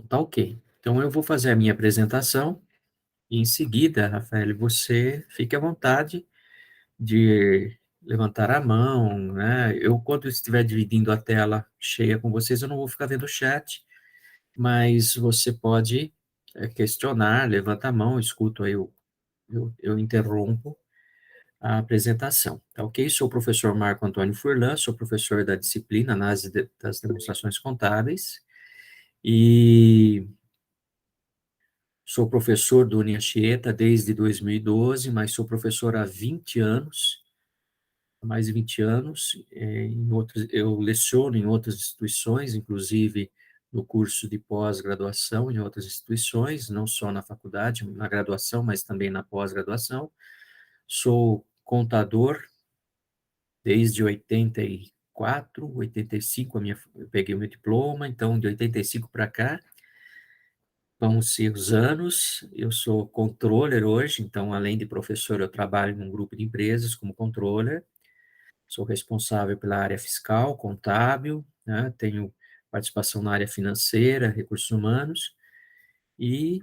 Tá ok. Então eu vou fazer a minha apresentação e em seguida, Rafael, você fique à vontade de levantar a mão, né? Eu, quando estiver dividindo a tela cheia com vocês, eu não vou ficar vendo o chat, mas você pode questionar, levanta a mão, escuto aí, eu interrompo a apresentação, tá ok? Sou o professor Marco Antônio Furlan, sou professor da disciplina Análise das Demonstrações Contábeis, e sou professor do Anchieta desde 2012, mas sou professor há 20 anos, há mais de 20 anos. Eu leciono em outras instituições, inclusive no curso de pós-graduação em outras instituições, não só na faculdade, na graduação, mas também na pós-graduação. Sou contador desde 84, 85, eu peguei o meu diploma, então de 85 para cá, vão ser os anos. Eu sou controller hoje, então, além de professor, eu trabalho num grupo de empresas como controller. Sou responsável pela área fiscal, contábil, né? Tenho participação na área financeira, recursos humanos, e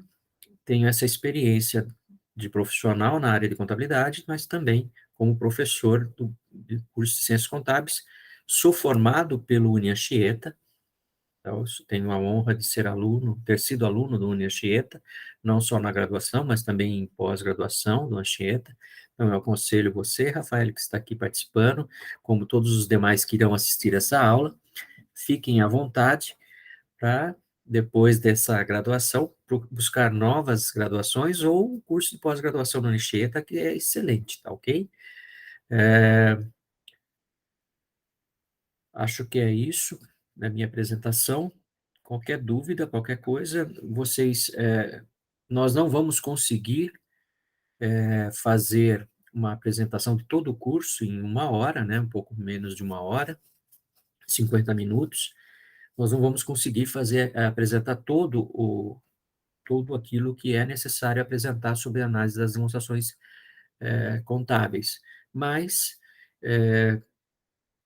tenho essa experiência de profissional na área de contabilidade, mas também como professor do curso de Ciências Contábeis. Sou formado pelo Unianchieta. Então, eu tenho a honra de ser aluno, ter sido aluno do Anchieta, não só na graduação, mas também em pós-graduação do Anchieta. Então, eu aconselho você, Rafael, que está aqui participando, como todos os demais que irão assistir essa aula, fiquem à vontade para, depois dessa graduação, buscar novas graduações ou o curso de pós-graduação no Anchieta, que é excelente, tá ok? Acho que é isso na minha apresentação. Qualquer dúvida, qualquer coisa, nós não vamos conseguir fazer uma apresentação de todo o curso em uma hora, né, um pouco menos de uma hora, 50 minutos. Nós não vamos conseguir apresentar tudo aquilo que é necessário apresentar sobre a análise das demonstrações contábeis. Mas,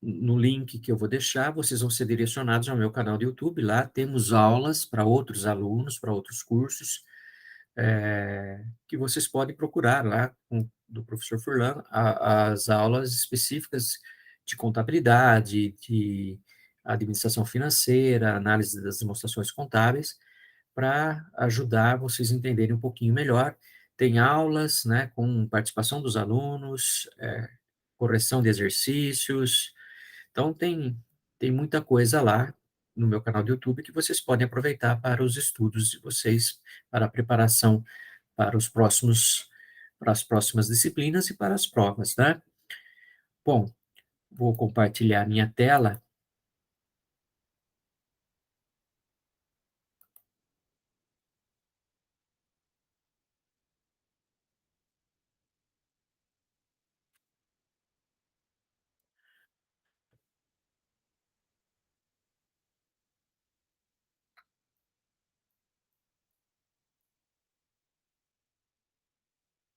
no link que eu vou deixar, vocês vão ser direcionados ao meu canal do YouTube. Lá temos aulas para outros alunos, para outros cursos, que vocês podem procurar lá do professor Furlan, as aulas específicas de contabilidade, de administração financeira, análise das demonstrações contábeis, para ajudar vocês a entenderem um pouquinho melhor. Tem aulas, né, com participação dos alunos, correção de exercícios. Então, tem muita coisa lá no meu canal do YouTube que vocês podem aproveitar para os estudos de vocês, para a preparação para as próximas disciplinas e para as provas, tá? Bom, vou compartilhar minha tela.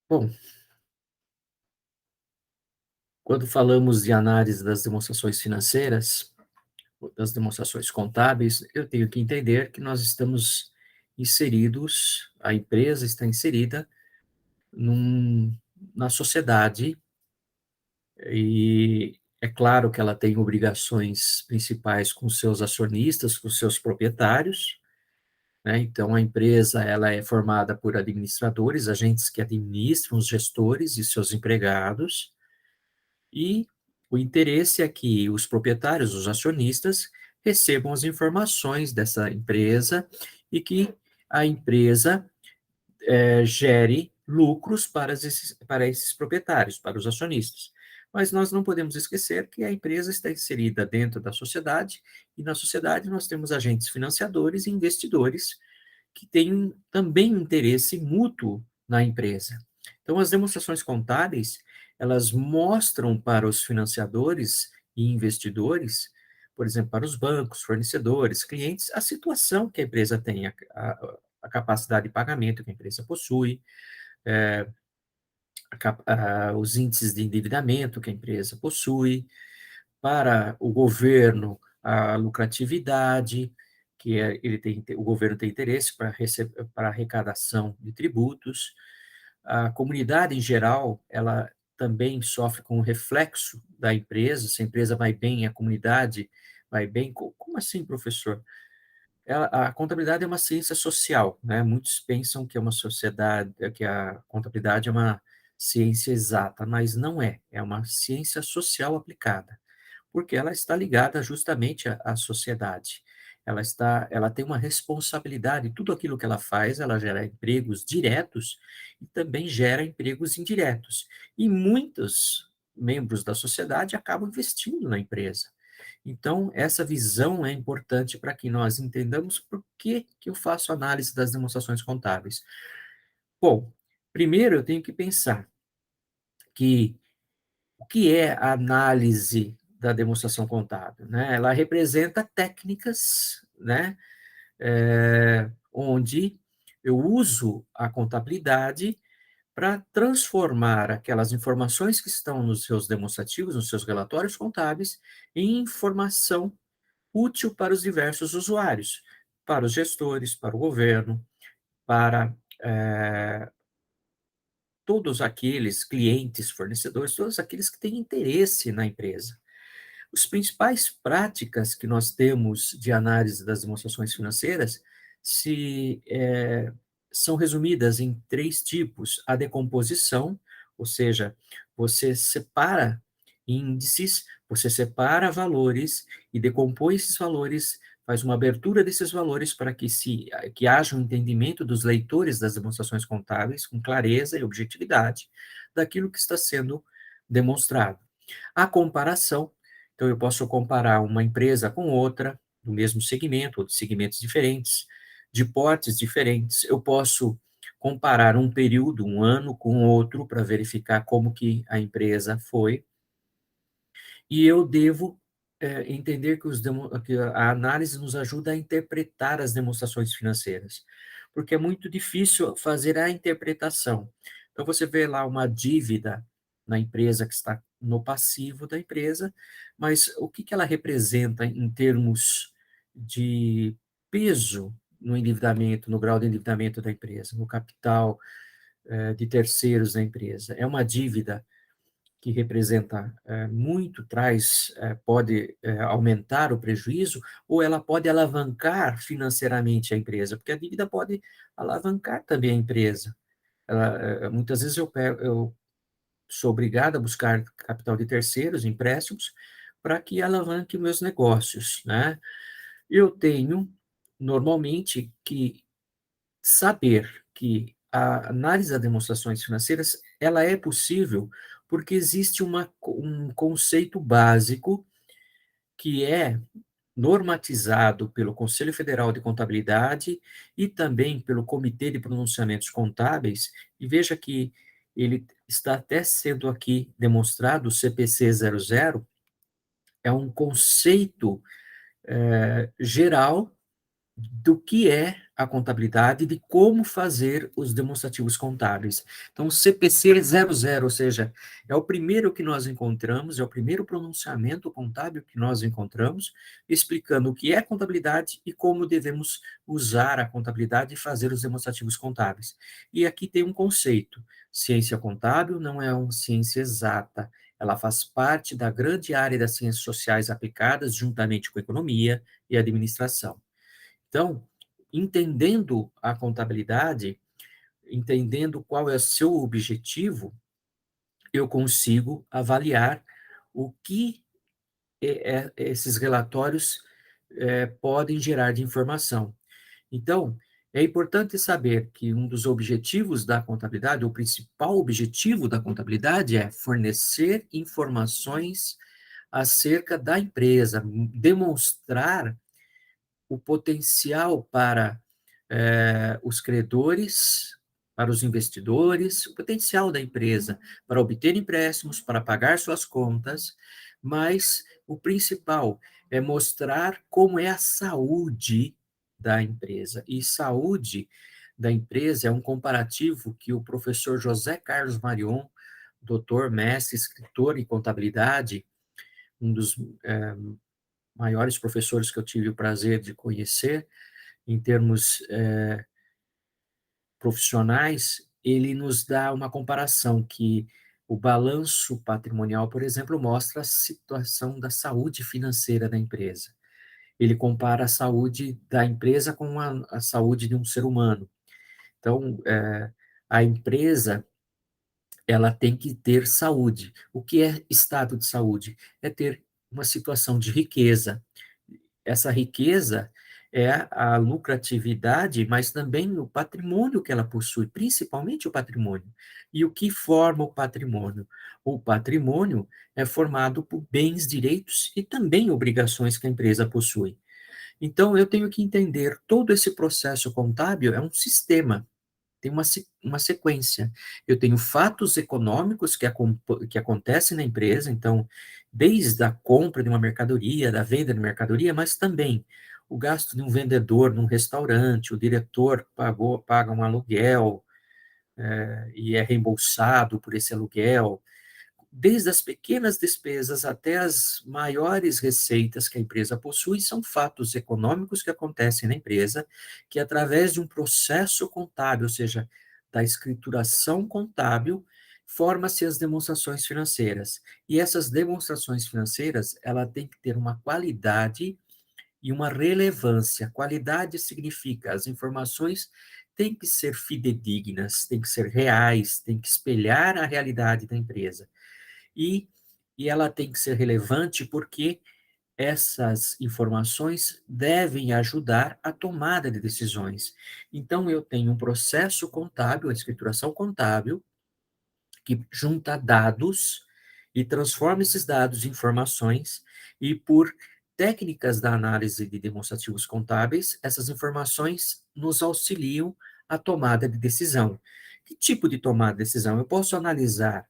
Bom, quando falamos de análise das demonstrações financeiras, das demonstrações contábeis, eu tenho que entender que nós estamos inseridos, a empresa está inserida na sociedade, e é claro que ela tem obrigações principais com seus acionistas, com seus proprietários, né? Então, a empresa ela é formada por administradores, agentes que administram os gestores e seus empregados, e o interesse é que os proprietários, os acionistas, recebam as informações dessa empresa e que a empresa gere lucros para esses proprietários, para os acionistas. Mas nós não podemos esquecer que a empresa está inserida dentro da sociedade, e na sociedade nós temos agentes financiadores e investidores que têm também interesse mútuo na empresa. Então, as demonstrações contábeis, elas mostram para os financiadores e investidores, por exemplo, para os bancos, fornecedores, clientes, a situação que a empresa tem, a capacidade de pagamento que a empresa possui, os índices de endividamento que a empresa possui, para o governo, a lucratividade o governo tem interesse para arrecadação de tributos. A comunidade, em geral, ela também sofre com o reflexo da empresa. Se a empresa vai bem, a comunidade vai bem. Como assim, professor? A contabilidade é uma ciência social, né? Muitos pensam que é uma sociedade, que a contabilidade é uma ciência exata, mas não é. É uma ciência social aplicada, porque ela está ligada justamente à sociedade. Ela tem uma responsabilidade, tudo aquilo que ela faz, ela gera empregos diretos e também gera empregos indiretos. E muitos membros da sociedade acabam investindo na empresa. Então, essa visão é importante para que nós entendamos por que eu faço análise das demonstrações contábeis. Bom, primeiro eu tenho que pensar que o que é a análise da demonstração contábil, né? Ela representa técnicas, né, onde eu uso a contabilidade para transformar aquelas informações que estão nos seus demonstrativos, nos seus relatórios contábeis, em informação útil para os diversos usuários, para os gestores, para o governo, para todos aqueles clientes, fornecedores, todos aqueles que têm interesse na empresa. As principais práticas que nós temos de análise das demonstrações financeiras são resumidas em três tipos: a decomposição, ou seja, você separa índices, você separa valores e decompõe esses valores, faz uma abertura desses valores para que haja um entendimento dos leitores das demonstrações contábeis com clareza e objetividade daquilo que está sendo demonstrado. A comparação, então eu posso comparar uma empresa com outra, do mesmo segmento, ou de segmentos diferentes, de portes diferentes. Eu posso comparar um período, um ano com outro, para verificar como que a empresa foi. E eu devo entender que a análise nos ajuda a interpretar as demonstrações financeiras, porque é muito difícil fazer a interpretação. Então, você vê lá uma dívida na empresa que está no passivo da empresa, mas o que ela representa em termos de peso no endividamento, no grau de endividamento da empresa, no capital de terceiros da empresa? É uma dívida que representa muito, pode aumentar o prejuízo, ou ela pode alavancar financeiramente a empresa, porque a dívida pode alavancar também a empresa. Muitas vezes eu sou obrigado a buscar capital de terceiros, empréstimos, para que alavanque meus negócios, né? Eu tenho, normalmente, que saber que a análise das demonstrações financeiras, ela é possível porque existe um conceito básico que é normatizado pelo Conselho Federal de Contabilidade e também pelo Comitê de Pronunciamentos Contábeis, e veja que ele está até sendo aqui demonstrado, o CPC 00, é um conceito geral do que é a contabilidade e de como fazer os demonstrativos contábeis. Então, o CPC 00, ou seja, é o primeiro que nós encontramos, é o primeiro pronunciamento contábil que nós encontramos, explicando o que é contabilidade e como devemos usar a contabilidade e fazer os demonstrativos contábeis. E aqui tem um conceito: ciência contábil não é uma ciência exata, ela faz parte da grande área das ciências sociais aplicadas, juntamente com economia e administração. Então, entendendo a contabilidade, entendendo qual é o seu objetivo, eu consigo avaliar o que esses relatórios podem gerar de informação. Então, é importante saber que um dos objetivos da contabilidade, o principal objetivo da contabilidade é fornecer informações acerca da empresa, demonstrar o potencial para os credores, para os investidores, o potencial da empresa para obter empréstimos, para pagar suas contas, mas o principal é mostrar como é a saúde da empresa. E saúde da empresa é um comparativo que o professor José Carlos Marion, doutor, mestre, escritor em contabilidade, um dos maiores professores que eu tive o prazer de conhecer, em termos profissionais, ele nos dá uma comparação que o balanço patrimonial, por exemplo, mostra a situação da saúde financeira da empresa. Ele compara a saúde da empresa com a saúde de um ser humano. Então, a empresa, ela tem que ter saúde. O que é estado de saúde? É ter uma situação de riqueza. Essa riqueza é a lucratividade, mas também o patrimônio que ela possui, principalmente o patrimônio. E o que forma o patrimônio? O patrimônio é formado por bens, direitos e também obrigações que a empresa possui. Então, eu tenho que entender todo esse processo contábil é um sistema, tem uma sequência. Eu tenho fatos econômicos que acontecem na empresa, então, desde a compra de uma mercadoria, da venda de mercadoria, mas também o gasto de um vendedor num restaurante, o diretor paga um aluguel, e é reembolsado por esse aluguel, desde as pequenas despesas até as maiores receitas que a empresa possui, são fatos econômicos que acontecem na empresa, que através de um processo contábil, ou seja, da escrituração contábil, forma-se as demonstrações financeiras. E essas demonstrações financeiras, ela tem que ter uma qualidade e uma relevância. Qualidade significa as informações têm que ser fidedignas, têm que ser reais, têm que espelhar a realidade da empresa e, e ela tem que ser relevante porque essas informações devem ajudar a tomada de decisões. Então, eu tenho um processo contábil, a escrituração contábil, que junta dados e transforma esses dados em informações, e por técnicas da análise de demonstrativos contábeis, essas informações nos auxiliam à tomada de decisão. Que tipo de tomada de decisão? Eu posso analisar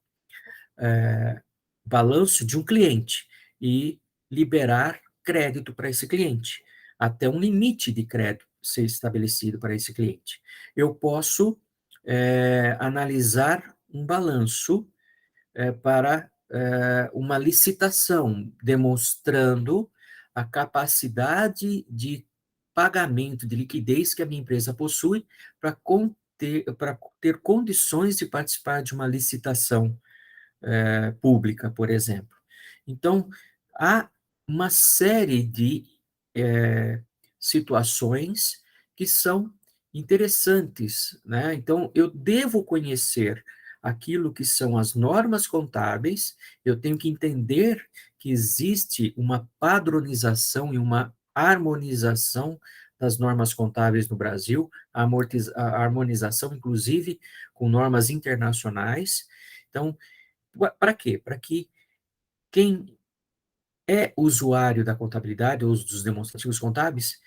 balanço de um cliente e liberar crédito para esse cliente, até um limite de crédito ser estabelecido para esse cliente. Eu posso analisar um balanço para uma licitação, demonstrando a capacidade de pagamento, de liquidez que a minha empresa possui para ter condições de participar de uma licitação pública, por exemplo. Então, há uma série de situações que são interessantes, né? Então, eu devo conhecer aquilo que são as normas contábeis, eu tenho que entender que existe uma padronização e uma harmonização das normas contábeis no Brasil, a harmonização, inclusive, com normas internacionais. Então, para quê? Para que quem é usuário da contabilidade ou dos demonstrativos contábeis,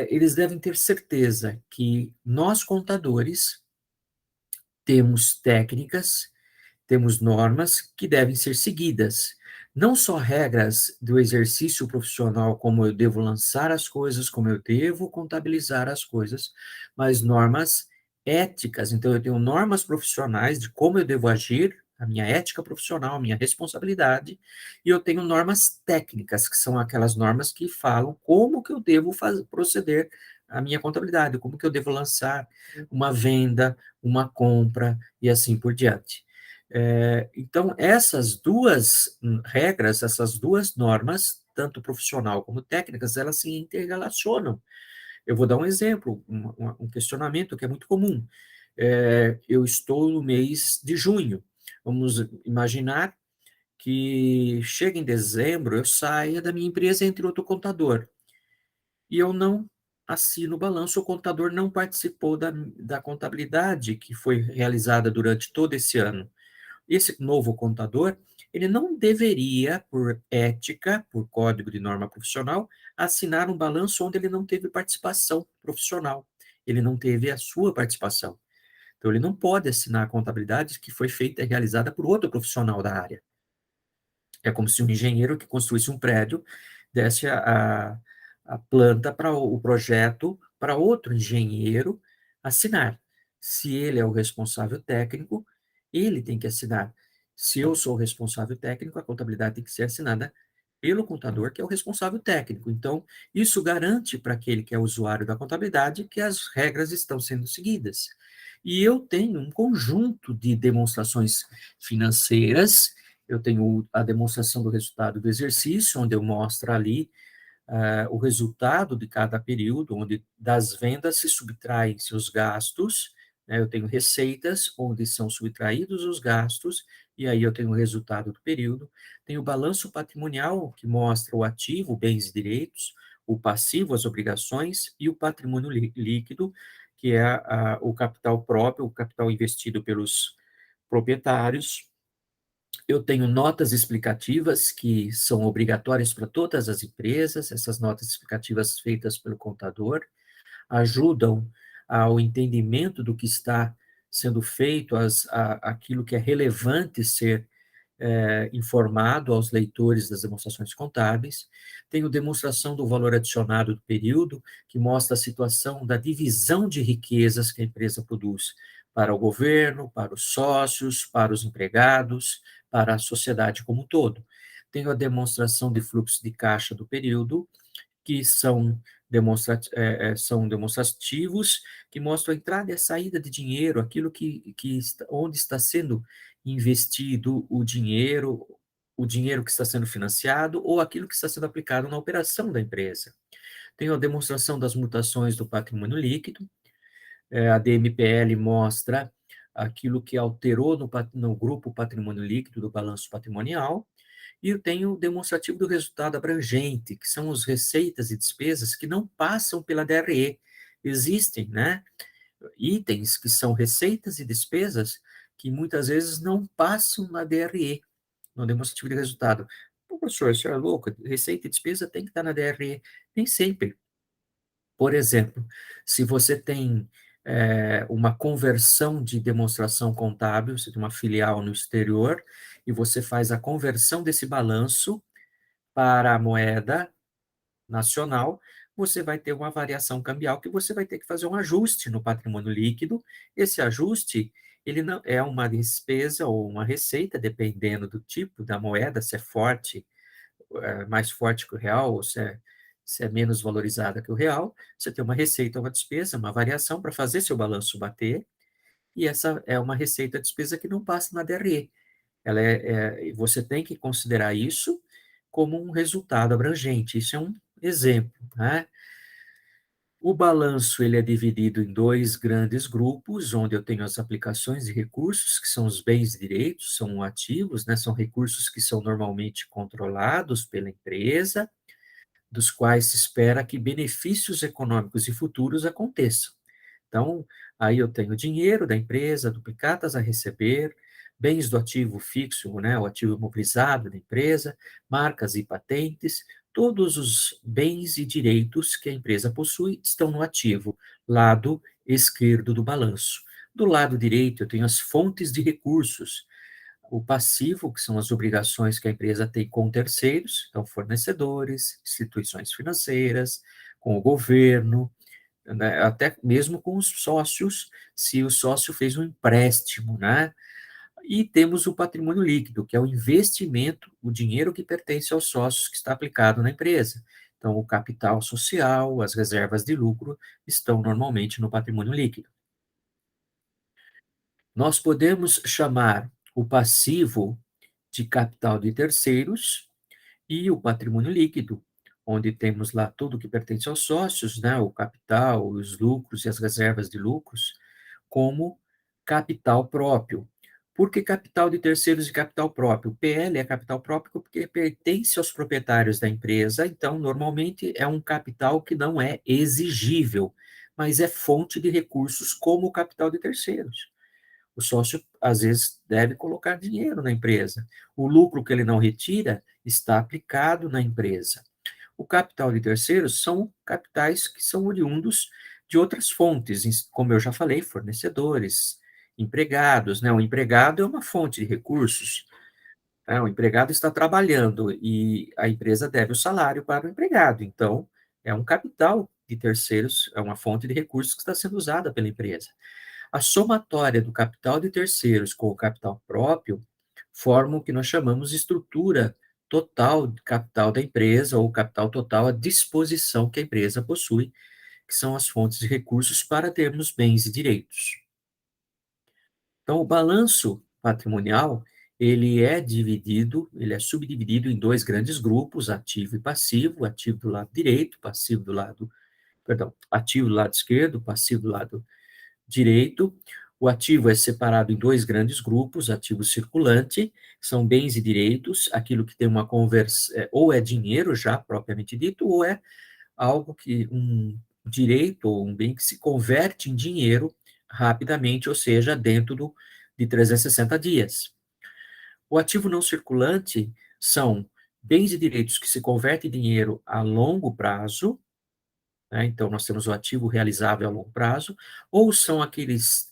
eles devem ter certeza que nós, contadores, temos técnicas, temos normas que devem ser seguidas. Não só regras do exercício profissional, como eu devo lançar as coisas, como eu devo contabilizar as coisas, mas normas éticas. Então, eu tenho normas profissionais de como eu devo agir, a minha ética profissional, a minha responsabilidade, e eu tenho normas técnicas, que são aquelas normas que falam como que eu devo proceder a minha contabilidade, como que eu devo lançar uma venda, uma compra e assim por diante. Então, essas duas regras, essas duas normas, tanto profissional como técnicas, elas se interrelacionam. Eu vou dar um exemplo, um questionamento que é muito comum. Eu estou no mês de junho. Vamos imaginar que chega em dezembro, eu saia da minha empresa e entre outro contador. E eu não assino o balanço, o contador não participou da contabilidade que foi realizada durante todo esse ano. Esse novo contador, ele não deveria, por ética, por código de norma profissional, assinar um balanço onde ele não teve participação profissional. Ele não teve a sua participação. Então, ele não pode assinar a contabilidade que foi feita e realizada por outro profissional da área. É como se um engenheiro que construísse um prédio desse a planta para o projeto para outro engenheiro assinar. Se ele é o responsável técnico, ele tem que assinar. Se eu sou o responsável técnico, a contabilidade tem que ser assinada pelo contador, que é o responsável técnico. Então, isso garante para aquele que é usuário da contabilidade que as regras estão sendo seguidas. E eu tenho um conjunto de demonstrações financeiras, eu tenho a demonstração do resultado do exercício, onde eu mostro ali o resultado de cada período, onde das vendas se subtraem seus gastos, né, eu tenho receitas, onde são subtraídos os gastos, e aí eu tenho o resultado do período. Tenho o balanço patrimonial, que mostra o ativo, bens e direitos, o passivo, as obrigações, e o patrimônio líquido, que é o capital próprio, o capital investido pelos proprietários. Eu tenho notas explicativas que são obrigatórias para todas as empresas, essas notas explicativas feitas pelo contador ajudam ao entendimento do que está sendo feito, aquilo que é relevante ser informado aos leitores das demonstrações contábeis. Tenho demonstração do valor adicionado do período, que mostra a situação da divisão de riquezas que a empresa produz para o governo, para os sócios, para os empregados, para a sociedade como um todo. Tenho a demonstração de fluxo de caixa do período, que são demonstrativos, que mostram a entrada e a saída de dinheiro, aquilo onde está sendo investido o dinheiro que está sendo financiado ou aquilo que está sendo aplicado na operação da empresa. Tem a demonstração das mutações do patrimônio líquido, a DMPL mostra aquilo que alterou no grupo patrimônio líquido do balanço patrimonial, e eu tenho o demonstrativo do resultado abrangente, que são as receitas e despesas que não passam pela DRE. Existem, né, itens que são receitas e despesas que muitas vezes não passam na DRE, no demonstrativo de resultado. Pô, professor, o senhor é louco? Receita e despesa tem que estar na DRE. Nem sempre. Por exemplo, se você tem uma conversão de demonstração contábil, você tem uma filial no exterior, e você faz a conversão desse balanço para a moeda nacional, você vai ter uma variação cambial que você vai ter que fazer um ajuste no patrimônio líquido. Esse ajuste, ele não é uma despesa ou uma receita, dependendo do tipo da moeda, se é forte, mais forte que o real, ou se é menos valorizada que o real. Você tem uma receita ou uma despesa, uma variação para fazer seu balanço bater, e essa é uma receita ou despesa que não passa na DRE. Você tem que considerar isso como um resultado abrangente. Isso é um exemplo, né? O balanço ele é dividido em dois grandes grupos, onde eu tenho as aplicações de recursos, que são os bens e direitos, são ativos, né? São recursos que são normalmente controlados pela empresa, dos quais se espera que benefícios econômicos e futuros aconteçam. Então, aí eu tenho dinheiro da empresa, duplicatas a receber, bens do ativo fixo, né, o ativo imobilizado da empresa, marcas e patentes, todos os bens e direitos que a empresa possui estão no ativo, lado esquerdo do balanço. Do lado direito, eu tenho as fontes de recursos, o passivo, que são as obrigações que a empresa tem com terceiros, então fornecedores, instituições financeiras, com o governo, né, até mesmo com os sócios, se o sócio fez um empréstimo, né? E temos o patrimônio líquido, que é o investimento, o dinheiro que pertence aos sócios que está aplicado na empresa. Então, o capital social, as reservas de lucro estão normalmente no patrimônio líquido. Nós podemos chamar o passivo de capital de terceiros e o patrimônio líquido, onde temos lá tudo que pertence aos sócios, né, o capital, os lucros e as reservas de lucros, como capital próprio. Por que capital de terceiros e capital próprio? O PL é capital próprio porque pertence aos proprietários da empresa, então, normalmente, é um capital que não é exigível, mas é fonte de recursos como o capital de terceiros. O sócio, às vezes, deve colocar dinheiro na empresa. O lucro que ele não retira está aplicado na empresa. O capital de terceiros são capitais que são oriundos de outras fontes, como eu já falei, fornecedores, empregados, né? O empregado é uma fonte de recursos, né? O empregado está trabalhando e a empresa deve o salário para o empregado. Então, é um capital de terceiros, é uma fonte de recursos que está sendo usada pela empresa. A somatória do capital de terceiros com o capital próprio forma o que nós chamamos de estrutura total de capital da empresa ou capital total à disposição que a empresa possui, que são as fontes de recursos para termos bens e direitos. Então, o balanço patrimonial, ele é subdividido em dois grandes grupos, ativo e passivo, ativo do lado direito, passivo do lado, perdão, ativo do lado esquerdo, passivo do lado direito. O ativo é separado em dois grandes grupos, ativo circulante, são bens e direitos, aquilo que tem uma conversão, ou é dinheiro já propriamente dito, ou é algo que um direito ou um bem que se converte em dinheiro rapidamente, ou seja, de 360 dias. O ativo não circulante são bens e direitos que se convertem em dinheiro a longo prazo, né? Então, nós temos o ativo realizável a longo prazo, ou são aqueles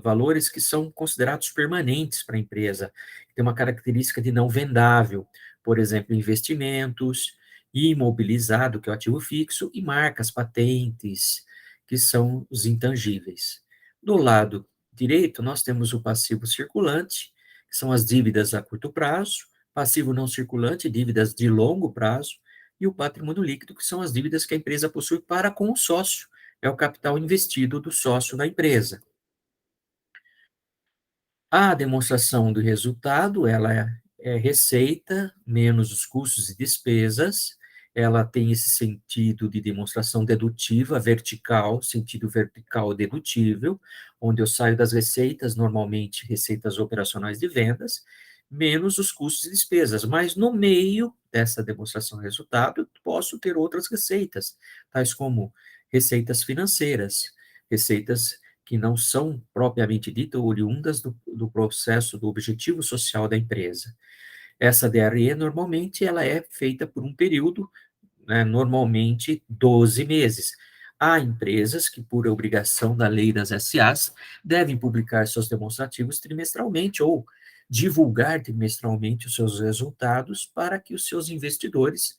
valores que são considerados permanentes para a empresa, que tem uma característica de não vendável, por exemplo, investimentos, imobilizado, que é o ativo fixo, e marcas, patentes, que são os intangíveis. Do lado direito, nós temos o passivo circulante, que são as dívidas a curto prazo, passivo não circulante, dívidas de longo prazo, e o patrimônio líquido, que são as dívidas que a empresa possui para com o sócio, é o capital investido do sócio na empresa. A demonstração do resultado, ela é receita menos os custos e despesas, ela tem esse sentido de demonstração dedutiva, vertical, sentido vertical dedutível, onde eu saio das receitas, normalmente receitas operacionais de vendas, menos os custos e despesas, mas no meio dessa demonstração de resultado, eu posso ter outras receitas, tais como receitas financeiras, receitas que não são propriamente ditas oriundas do processo do objetivo social da empresa. Essa DRE, normalmente, ela é feita por um período, né, normalmente 12 meses. Há empresas que, por obrigação da lei das SAs, devem publicar seus demonstrativos trimestralmente ou divulgar trimestralmente os seus resultados para que os seus investidores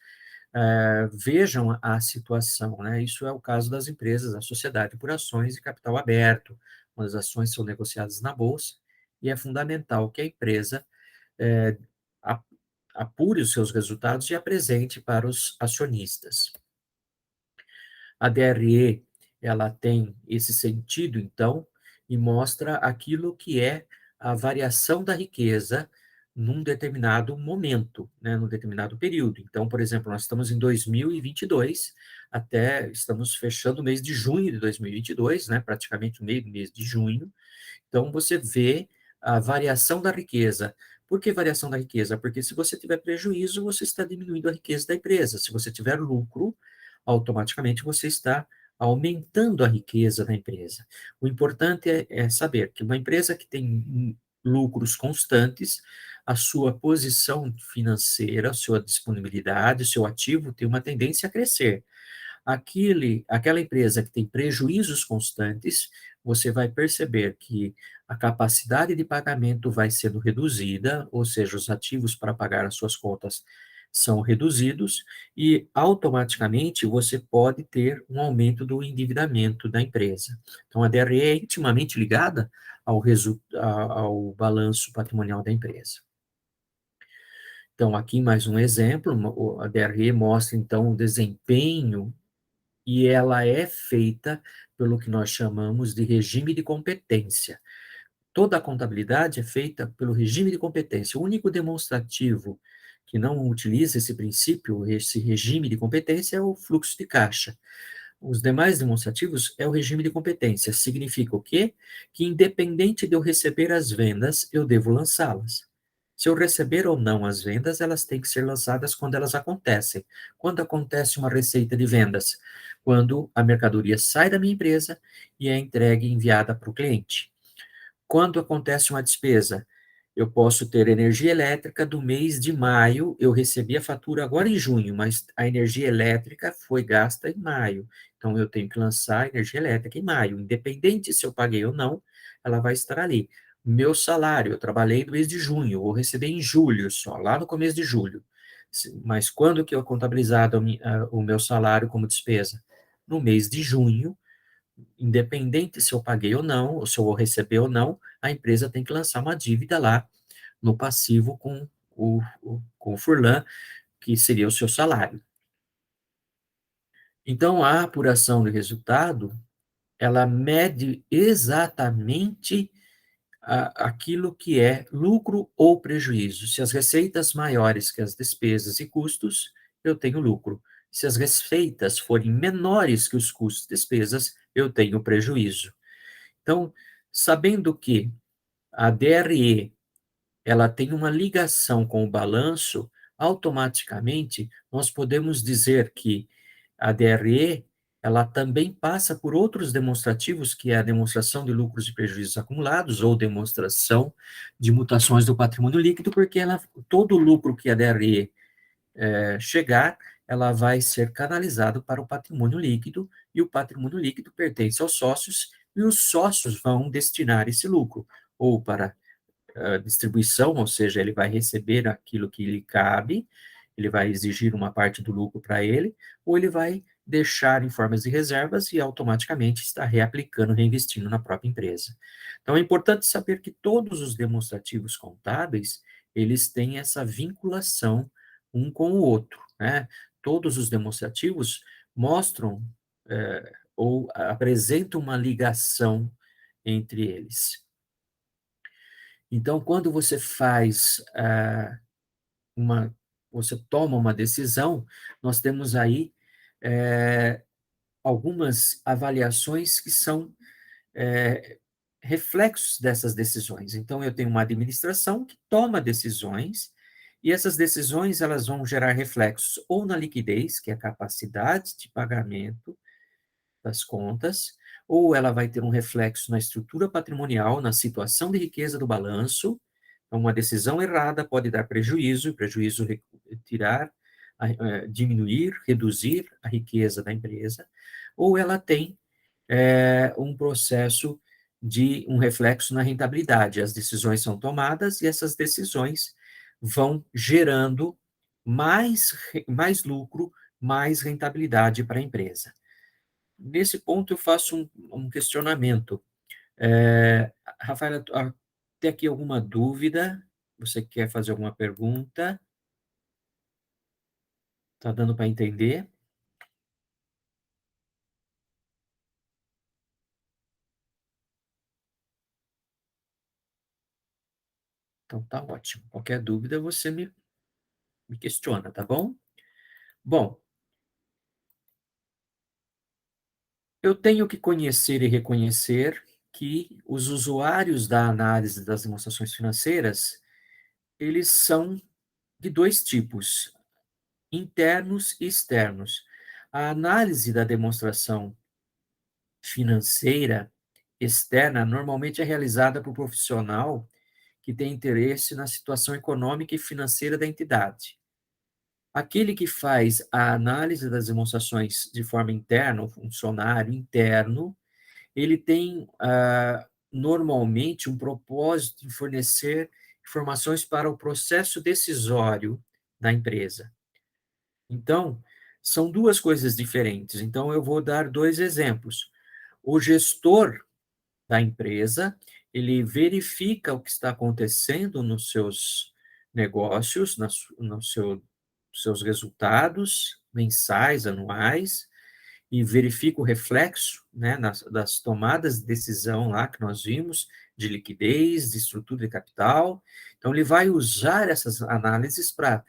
vejam a situação, né? Isso é o caso das empresas, da sociedade por ações e capital aberto, quando as ações são negociadas na bolsa, e é fundamental que a empresa é, apure os seus resultados e apresente para os acionistas. A DRE, ela tem esse sentido, então, e mostra aquilo que é a variação da riqueza num determinado momento, né, num determinado período. Então, por exemplo, nós estamos em 2022, estamos fechando o mês de junho de 2022, né, praticamente o meio do mês de junho. Então, você vê a variação da riqueza. Por que variação da riqueza? Porque se você tiver prejuízo, você está diminuindo a riqueza da empresa. Se você tiver lucro, automaticamente você está aumentando a riqueza da empresa. O importante é saber que uma empresa que tem lucros constantes, a sua posição financeira, a sua disponibilidade, o seu ativo tem uma tendência a crescer. Aquela empresa que tem prejuízos constantes, você vai perceber que a capacidade de pagamento vai sendo reduzida, ou seja, os ativos para pagar as suas contas são reduzidos e automaticamente você pode ter um aumento do endividamento da empresa. Então, a DRE é intimamente ligada ao balanço patrimonial da empresa. Então, aqui mais um exemplo, a DRE mostra, então, o desempenho e ela é feita pelo que nós chamamos de regime de competência. Toda a contabilidade é feita pelo regime de competência. O único demonstrativo que não utiliza esse princípio, esse regime de competência, é o fluxo de caixa. Os demais demonstrativos é o regime de competência. Significa o quê? Que independente de eu receber as vendas, eu devo lançá-las. Se eu receber ou não as vendas, elas têm que ser lançadas quando elas acontecem. Quando acontece uma receita de vendas? Quando a mercadoria sai da minha empresa e é entregue e enviada para o cliente. Quando acontece uma despesa? Eu posso ter energia elétrica do mês de maio, eu recebi a fatura agora em junho, mas a energia elétrica foi gasta em maio. Então, eu tenho que lançar a energia elétrica em maio. Independente se eu paguei ou não, ela vai estar ali. Meu salário, eu trabalhei no mês de junho, vou receber em julho só, lá no começo de julho. Mas quando que eu contabilizado o meu salário como despesa? No mês de junho, independente se eu paguei ou não, ou se eu vou receber ou não, a empresa tem que lançar uma dívida lá no passivo com com o Furlan, que seria o seu salário. Então, a apuração de resultado, ela mede exatamente aquilo que é lucro ou prejuízo. Se as receitas maiores que as despesas e custos, eu tenho lucro. Se as receitas forem menores que os custos e despesas, eu tenho prejuízo. Então, sabendo que a DRE ela tem uma ligação com o balanço, automaticamente nós podemos dizer que a DRE ela também passa por outros demonstrativos, que é a demonstração de lucros e prejuízos acumulados, ou demonstração de mutações do patrimônio líquido, porque todo o lucro que a DRE chegar, ela vai ser canalizado para o patrimônio líquido, e o patrimônio líquido pertence aos sócios, e os sócios vão destinar esse lucro, ou para distribuição, ou seja, ele vai receber aquilo que lhe cabe, ele vai exigir uma parte do lucro para ele, ou ele vai deixar em formas de reservas e automaticamente está reaplicando, reinvestindo na própria empresa. Então, é importante saber que todos os demonstrativos contábeis, eles têm essa vinculação um com o outro, né? Todos os demonstrativos mostram ou apresentam uma ligação entre eles. Então, quando você faz uma, você toma uma decisão, nós temos aí algumas avaliações que são reflexos dessas decisões. Então, eu tenho uma administração que toma decisões, e essas decisões elas vão gerar reflexos ou na liquidez, que é a capacidade de pagamento das contas, ou ela vai ter um reflexo na estrutura patrimonial, na situação de riqueza do balanço. Então, uma decisão errada pode dar prejuízo, prejuízo tirar, diminuir, reduzir a riqueza da empresa, ou ela tem um processo de um reflexo na rentabilidade. As decisões são tomadas e essas decisões vão gerando mais lucro, mais rentabilidade para a empresa. Nesse ponto, eu faço um questionamento. Rafaela, tem aqui alguma dúvida? Você quer fazer alguma pergunta? Está dando para entender? Então, tá ótimo. Qualquer dúvida, você me questiona, tá bom? Bom, eu tenho que conhecer e reconhecer que os usuários da análise das demonstrações financeiras, eles são de dois tipos, internos e externos. A análise da demonstração financeira externa normalmente é realizada por profissional que tem interesse na situação econômica e financeira da entidade. Aquele que faz a análise das demonstrações de forma interna, o funcionário interno, ele tem normalmente um propósito de fornecer informações para o processo decisório da empresa. Então, são duas coisas diferentes. Então, eu vou dar dois exemplos. O gestor da empresa, ele verifica o que está acontecendo nos seus negócios, seus resultados mensais, anuais, e verifica o reflexo, né, das tomadas de decisão lá que nós vimos, de liquidez, de estrutura de capital. Então, ele vai usar essas análises para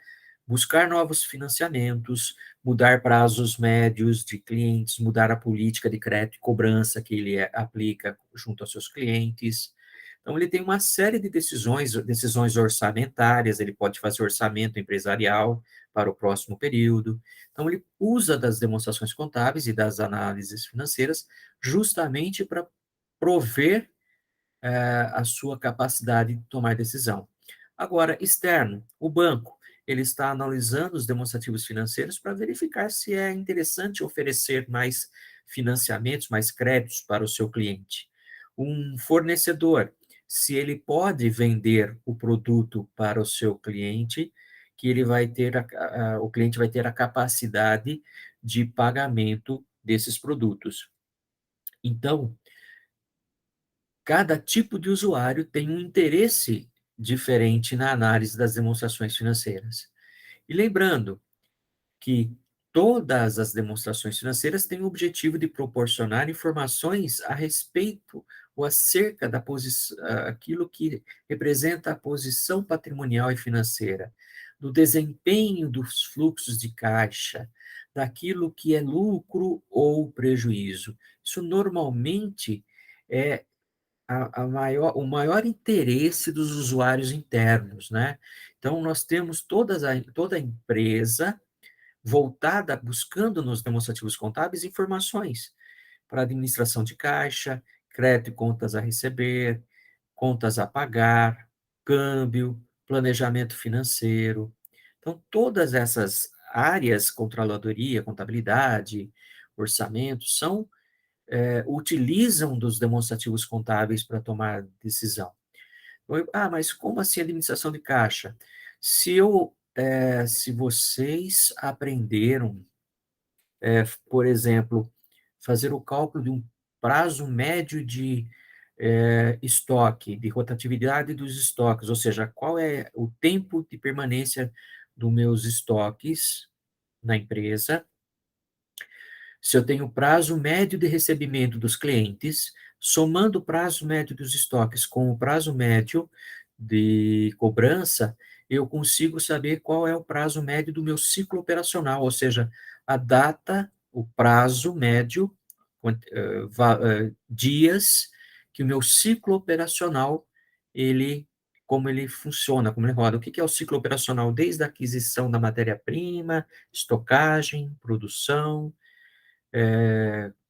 buscar novos financiamentos, mudar prazos médios de clientes, mudar a política de crédito e cobrança que ele aplica junto aos seus clientes. Então, ele tem uma série de decisões orçamentárias, ele pode fazer orçamento empresarial para o próximo período. Então, ele usa das demonstrações contábeis e das análises financeiras justamente para prover a sua capacidade de tomar decisão. Agora, externo, o banco, ele está analisando os demonstrativos financeiros para verificar se é interessante oferecer mais financiamentos, mais créditos para o seu cliente. Um fornecedor, se ele pode vender o produto para o seu cliente, que ele vai ter o cliente vai ter a capacidade de pagamento desses produtos. Então, cada tipo de usuário tem um interesse diferente na análise das demonstrações financeiras. E lembrando que todas as demonstrações financeiras têm o objetivo de proporcionar informações a respeito ou acerca da posição, aquilo que representa a posição patrimonial e financeira, do desempenho dos fluxos de caixa, daquilo que é lucro ou prejuízo. Isso normalmente é o maior interesse dos usuários internos, né? Então, nós temos toda a empresa voltada, buscando nos demonstrativos contábeis informações para administração de caixa, crédito e contas a receber, contas a pagar, câmbio, planejamento financeiro. Então, todas essas áreas, controladoria, contabilidade, orçamento, utilizam dos demonstrativos contábeis para tomar decisão. Mas como assim administração de caixa? Se vocês aprenderam, por exemplo, fazer o cálculo de um prazo médio de estoque, de rotatividade dos estoques, ou seja, qual é o tempo de permanência dos meus estoques na empresa, se eu tenho prazo médio de recebimento dos clientes, somando o prazo médio dos estoques com o prazo médio de cobrança, eu consigo saber qual é o prazo médio do meu ciclo operacional, ou seja, a data, o prazo médio, dias que o meu ciclo operacional, como ele funciona, como ele roda. O que é o ciclo operacional? Desde a aquisição da matéria-prima, estocagem, produção,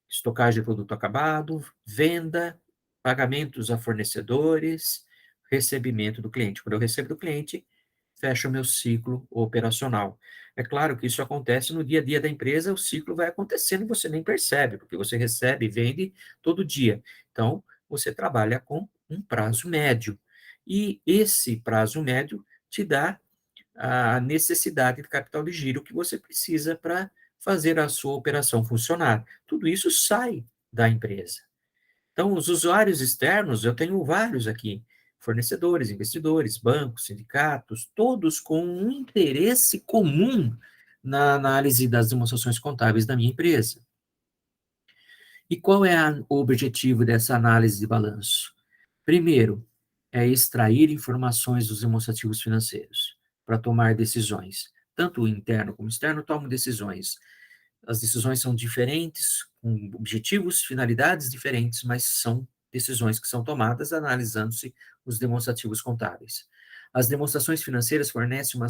estocagem de produto acabado, venda, pagamentos a fornecedores, recebimento do cliente. Quando eu recebo do cliente, fecho o meu ciclo operacional. É claro que isso acontece no dia a dia da empresa, o ciclo vai acontecendo e você nem percebe, porque você recebe e vende todo dia. Então, você trabalha com um prazo médio. E esse prazo médio te dá a necessidade de capital de giro que você precisa para fazer a sua operação funcionar. Tudo isso sai da empresa. Então, os usuários externos, eu tenho vários aqui, fornecedores, investidores, bancos, sindicatos, todos com um interesse comum na análise das demonstrações contábeis da minha empresa. E qual é o objetivo dessa análise de balanço? Primeiro, é extrair informações dos demonstrativos financeiros para tomar decisões. Tanto o interno como o externo tomam decisões. As decisões são diferentes, com objetivos, finalidades diferentes, mas são decisões que são tomadas analisando-se os demonstrativos contábeis. As demonstrações financeiras fornecem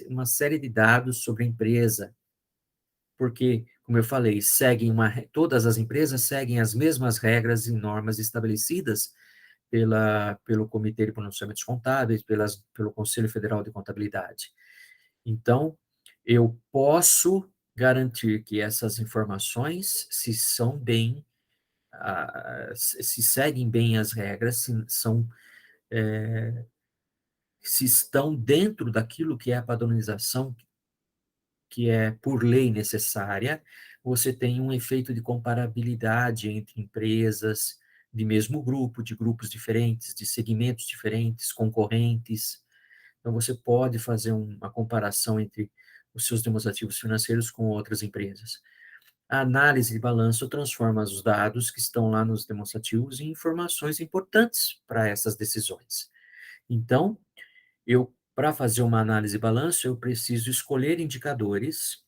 uma série de dados sobre a empresa, porque, como eu falei, todas as empresas seguem as mesmas regras e normas estabelecidas pelo Comitê de Pronunciamentos Contábeis, pelo Conselho Federal de Contabilidade. Então, eu posso garantir que essas informações se seguem bem as regras, se estão dentro daquilo que é a padronização que é por lei necessária, você tem um efeito de comparabilidade entre empresas de mesmo grupo, de grupos diferentes, de segmentos diferentes, concorrentes. Então, você pode fazer uma comparação entre os seus demonstrativos financeiros com outras empresas. A análise de balanço transforma os dados que estão lá nos demonstrativos em informações importantes para essas decisões. Então, para fazer uma análise de balanço, eu preciso escolher indicadores,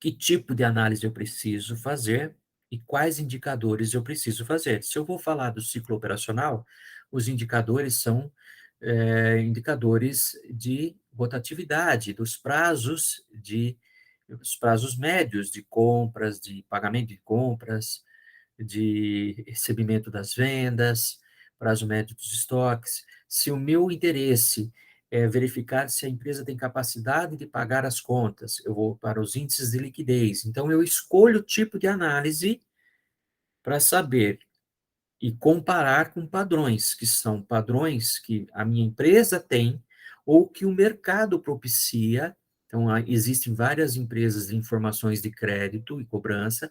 que tipo de análise eu preciso fazer e quais indicadores eu preciso fazer. Se eu vou falar do ciclo operacional, os indicadores são indicadores de rotatividade, dos prazos médios de compras, de pagamento de compras, de recebimento das vendas, prazo médio dos estoques. Se o meu interesse é verificar se a empresa tem capacidade de pagar as contas, eu vou para os índices de liquidez. Então, eu escolho o tipo de análise para saber e comparar com padrões, que são padrões que a minha empresa tem ou que o mercado propicia. Então, existem várias empresas de informações de crédito e cobrança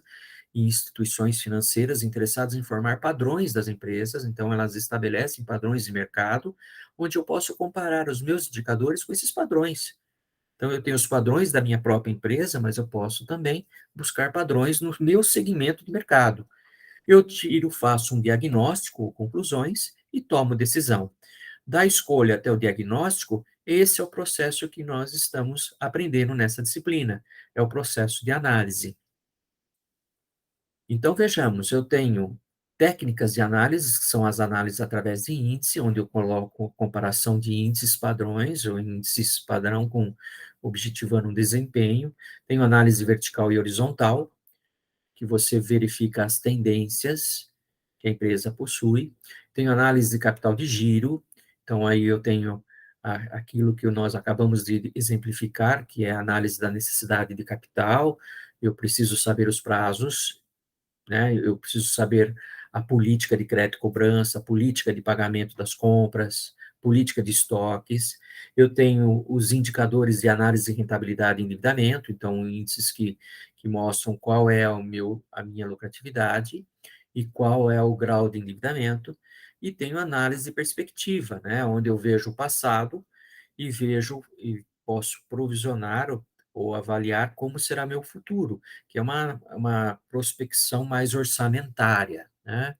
e instituições financeiras interessadas em formar padrões das empresas, então elas estabelecem padrões de mercado, onde eu posso comparar os meus indicadores com esses padrões. Então, eu tenho os padrões da minha própria empresa, mas eu posso também buscar padrões no meu segmento de mercado. Eu tiro, faço um diagnóstico, conclusões e tomo decisão. Da escolha até o diagnóstico, esse é o processo que nós estamos aprendendo nessa disciplina, é o processo de análise. Então, vejamos, eu tenho técnicas de análise, que são as análises através de índice, onde eu coloco comparação de índices padrões, ou índices padrão com objetivando um desempenho. Tenho análise vertical e horizontal, que você verifica as tendências que a empresa possui. Tenho análise de capital de giro, então aí eu tenho aquilo que nós acabamos de exemplificar, que é a análise da necessidade de capital. Eu preciso saber os prazos, né? Eu preciso saber a política de crédito e cobrança, a política de pagamento das compras, política de estoques. Eu tenho os indicadores de análise de rentabilidade e endividamento, então índices que mostram qual é a minha lucratividade e qual é o grau de endividamento. E tenho análise de perspectiva, né, onde eu vejo o passado e vejo e posso provisionar ou avaliar como será meu futuro, que é uma prospecção mais orçamentária, né?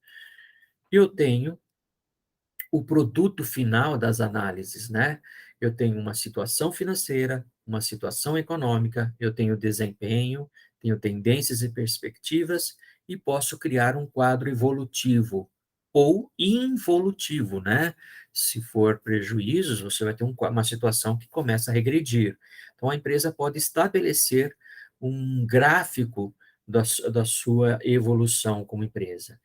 Eu tenho o produto final das análises, né? Eu tenho uma situação financeira, uma situação econômica, eu tenho desempenho, tenho tendências e perspectivas e posso criar um quadro evolutivo ou involutivo, né? Se for prejuízos, você vai ter uma situação que começa a regredir. Então, a empresa pode estabelecer um gráfico da sua evolução como empresa.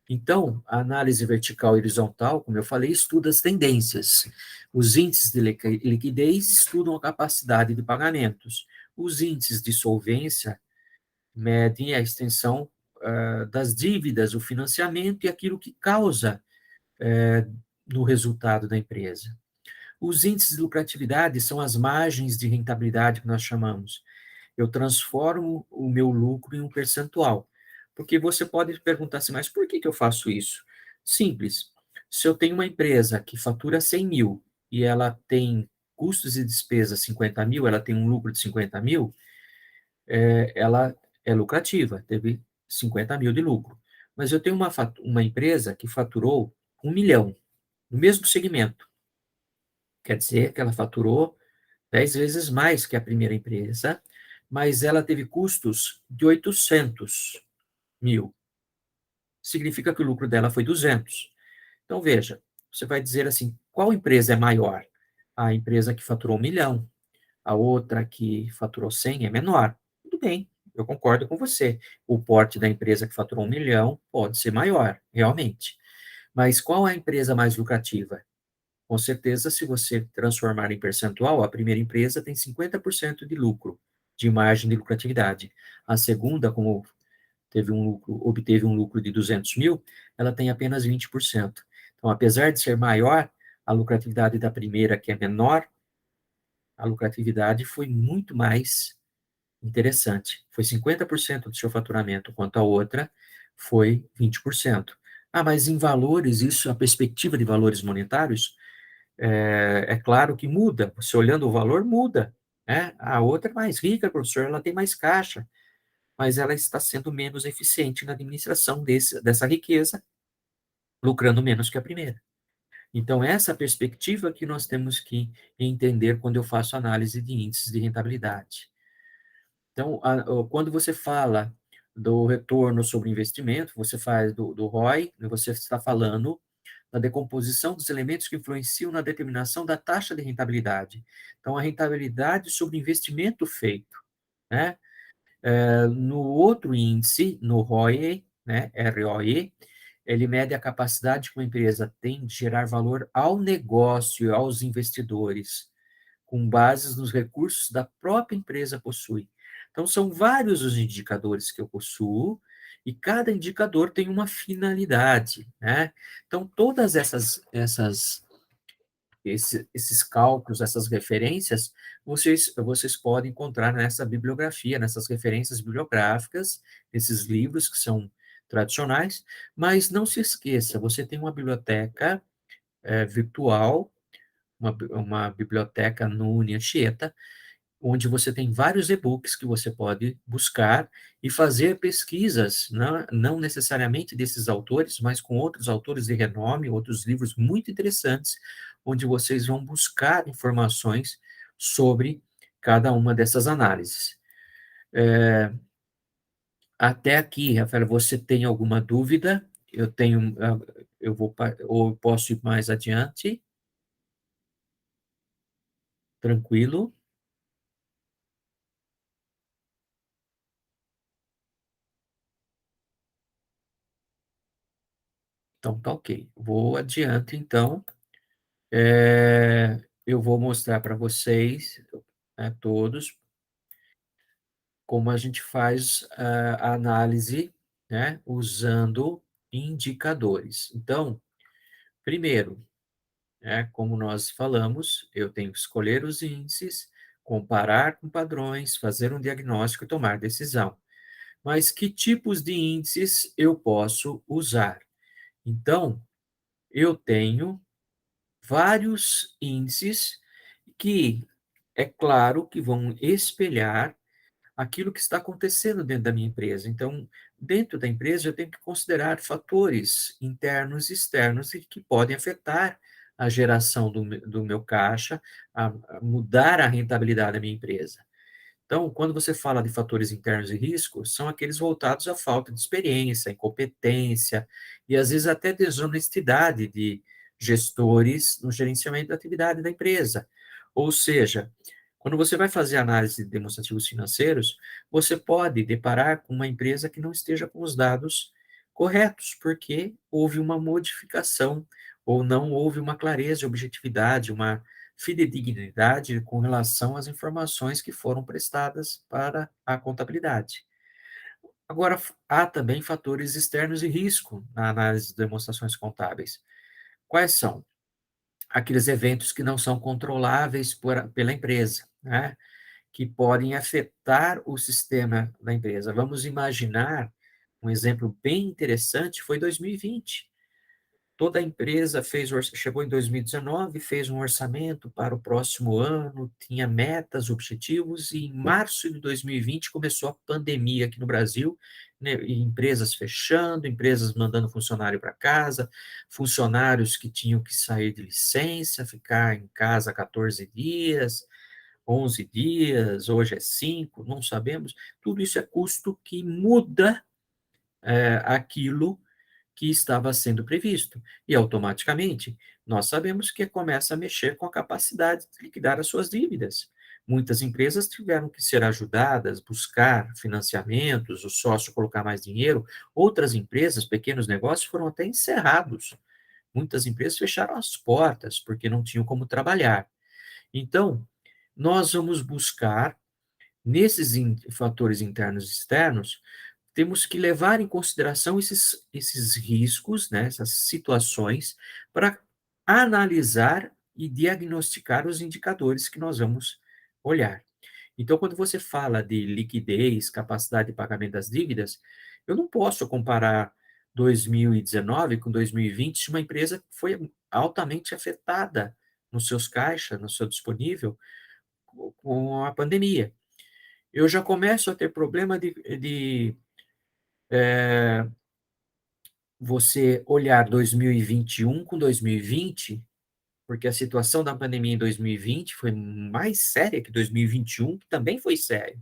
Então, a análise vertical e horizontal, como eu falei, estuda as tendências. Os índices de liquidez estudam a capacidade de pagamentos. Os índices de solvência medem a extensão das dívidas, o financiamento e aquilo que causa no resultado da empresa. Os índices de lucratividade são as margens de rentabilidade que nós chamamos. Eu transformo o meu lucro em um percentual. Porque você pode perguntar assim, mas por que eu faço isso? Simples. Se eu tenho uma empresa que fatura 100 mil e ela tem custos e despesas 50 mil, ela tem um lucro de 50 mil, ela é lucrativa, teve 50 mil de lucro. Mas eu tenho uma empresa que faturou 1 milhão, no mesmo segmento. Quer dizer que ela faturou 10 vezes mais que a primeira empresa, mas ela teve custos de 800 mil. Significa que o lucro dela foi 200. Então, veja, você vai dizer assim, qual empresa é maior? A empresa que faturou 1 milhão, a outra que faturou 100 é menor. Tudo bem, eu concordo com você. O porte da empresa que faturou 1 milhão pode ser maior, realmente. Mas qual é a empresa mais lucrativa? Com certeza, se você transformar em percentual, a primeira empresa tem 50% de lucro, de margem de lucratividade. A segunda, como obteve um lucro de 200 mil, ela tem apenas 20%. Então, apesar de ser maior, a lucratividade da primeira, que é menor, a lucratividade foi muito mais interessante. Foi 50% do seu faturamento, enquanto a outra foi 20%. Ah, mas em valores, isso, a perspectiva de valores monetários, é claro que muda. Você olhando o valor, muda. Né? A outra é mais rica, professor, ela tem mais caixa, mas ela está sendo menos eficiente na administração dessa riqueza, lucrando menos que a primeira. Então, essa perspectiva que nós temos que entender quando eu faço análise de índices de rentabilidade. Então, quando você fala do retorno sobre investimento, você faz do ROI, você está falando da decomposição dos elementos que influenciam na determinação da taxa de rentabilidade. Então, a rentabilidade sobre investimento feito, né? No outro índice, no ROE, né, ROE, ele mede a capacidade que uma empresa tem de gerar valor ao negócio e aos investidores, com bases nos recursos da própria empresa possui. Então, são vários os indicadores que eu possuo, e cada indicador tem uma finalidade, né? Então, todas esses cálculos, essas referências, vocês podem encontrar nessa bibliografia, nessas referências bibliográficas, nesses livros que são tradicionais, mas não se esqueça, você tem uma biblioteca virtual, uma biblioteca no Unianchieta, onde você tem vários e-books que você pode buscar e fazer pesquisas, não necessariamente desses autores, mas com outros autores de renome, outros livros muito interessantes, onde vocês vão buscar informações sobre cada uma dessas análises. Até aqui, Rafael, você tem alguma dúvida? Eu tenho, eu vou, ou posso ir mais adiante? Tranquilo? Então, tá ok. Vou adiante, então. Eu vou mostrar para vocês, né, todos, como a gente faz a análise, né, usando indicadores. Então, primeiro, né, como nós falamos, eu tenho que escolher os índices, comparar com padrões, fazer um diagnóstico e tomar decisão. Mas que tipos de índices eu posso usar? Então, eu tenho vários índices que, é claro, que vão espelhar aquilo que está acontecendo dentro da minha empresa. Então, dentro da empresa, eu tenho que considerar fatores internos e externos que podem afetar a geração do meu caixa, a mudar a rentabilidade da minha empresa. Então, quando você fala de fatores internos e riscos, são aqueles voltados à falta de experiência, incompetência e, às vezes, até desonestidade de gestores no gerenciamento da atividade da empresa. Ou seja, quando você vai fazer análise de demonstrativos financeiros, você pode deparar com uma empresa que não esteja com os dados corretos, porque houve uma modificação ou não houve uma clareza, objetividade, uma fidedignidade com relação às informações que foram prestadas para a contabilidade. Agora, há também fatores externos e risco na análise de demonstrações contábeis. Quais são? Aqueles eventos que não são controláveis pela empresa, né? Que podem afetar o sistema da empresa. Vamos imaginar um exemplo bem interessante, foi 2020. Toda a empresa chegou em 2019, fez um orçamento para o próximo ano, tinha metas, objetivos, e em março de 2020 começou a pandemia aqui no Brasil, né, e empresas fechando, empresas mandando funcionário para casa, funcionários que tinham que sair de licença, ficar em casa 14 dias, 11 dias, hoje é 5, não sabemos. Tudo isso é custo que muda aquilo que estava sendo previsto. E automaticamente, nós sabemos que começa a mexer com a capacidade de liquidar as suas dívidas. Muitas empresas tiveram que ser ajudadas, buscar financiamentos, o sócio colocar mais dinheiro. Outras empresas, pequenos negócios, foram até encerrados. Muitas empresas fecharam as portas porque não tinham como trabalhar. Então, nós vamos buscar, nesses fatores internos e externos, temos que levar em consideração esses riscos, né, essas situações, para analisar e diagnosticar os indicadores que nós vamos olhar. Então, quando você fala de liquidez, capacidade de pagamento das dívidas, eu não posso comparar 2019 com 2020 se uma empresa foi altamente afetada nos seus caixas, no seu disponível, com a pandemia. Eu já começo a ter problema de você olhar 2021 com 2020, porque a situação da pandemia em 2020 foi mais séria que 2021, que também foi séria.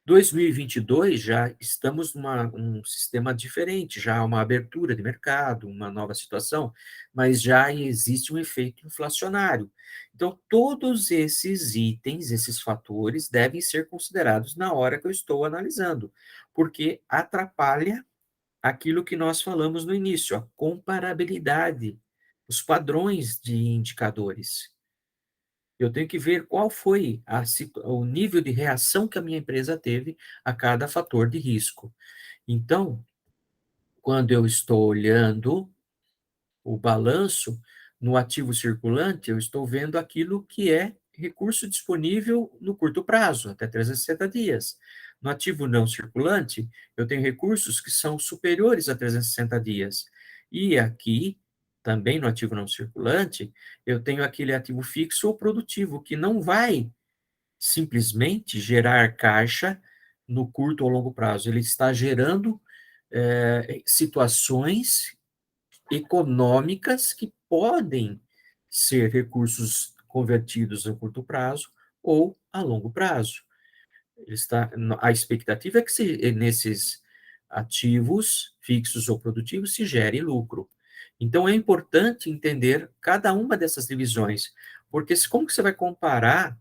2022 já estamos num sistema diferente, já há uma abertura de mercado, uma nova situação, mas já existe um efeito inflacionário. Então, todos esses itens, esses fatores, devem ser considerados na hora que eu estou analisando, porque atrapalha aquilo que nós falamos no início, a comparabilidade, os padrões de indicadores. Eu tenho que ver qual foi o nível de reação que a minha empresa teve a cada fator de risco. Então, quando eu estou olhando o balanço no ativo circulante, eu estou vendo aquilo que é recurso disponível no curto prazo, até 360 dias. No ativo não circulante, eu tenho recursos que são superiores a 360 dias. E aqui, também no ativo não circulante, eu tenho aquele ativo fixo ou produtivo, que não vai simplesmente gerar caixa no curto ou longo prazo. Ele está gerando situações econômicas que podem ser recursos convertidos a curto prazo ou a longo prazo. A expectativa é que nesses ativos fixos ou produtivos se gere lucro. Então, é importante entender cada uma dessas divisões, porque como que você vai comparar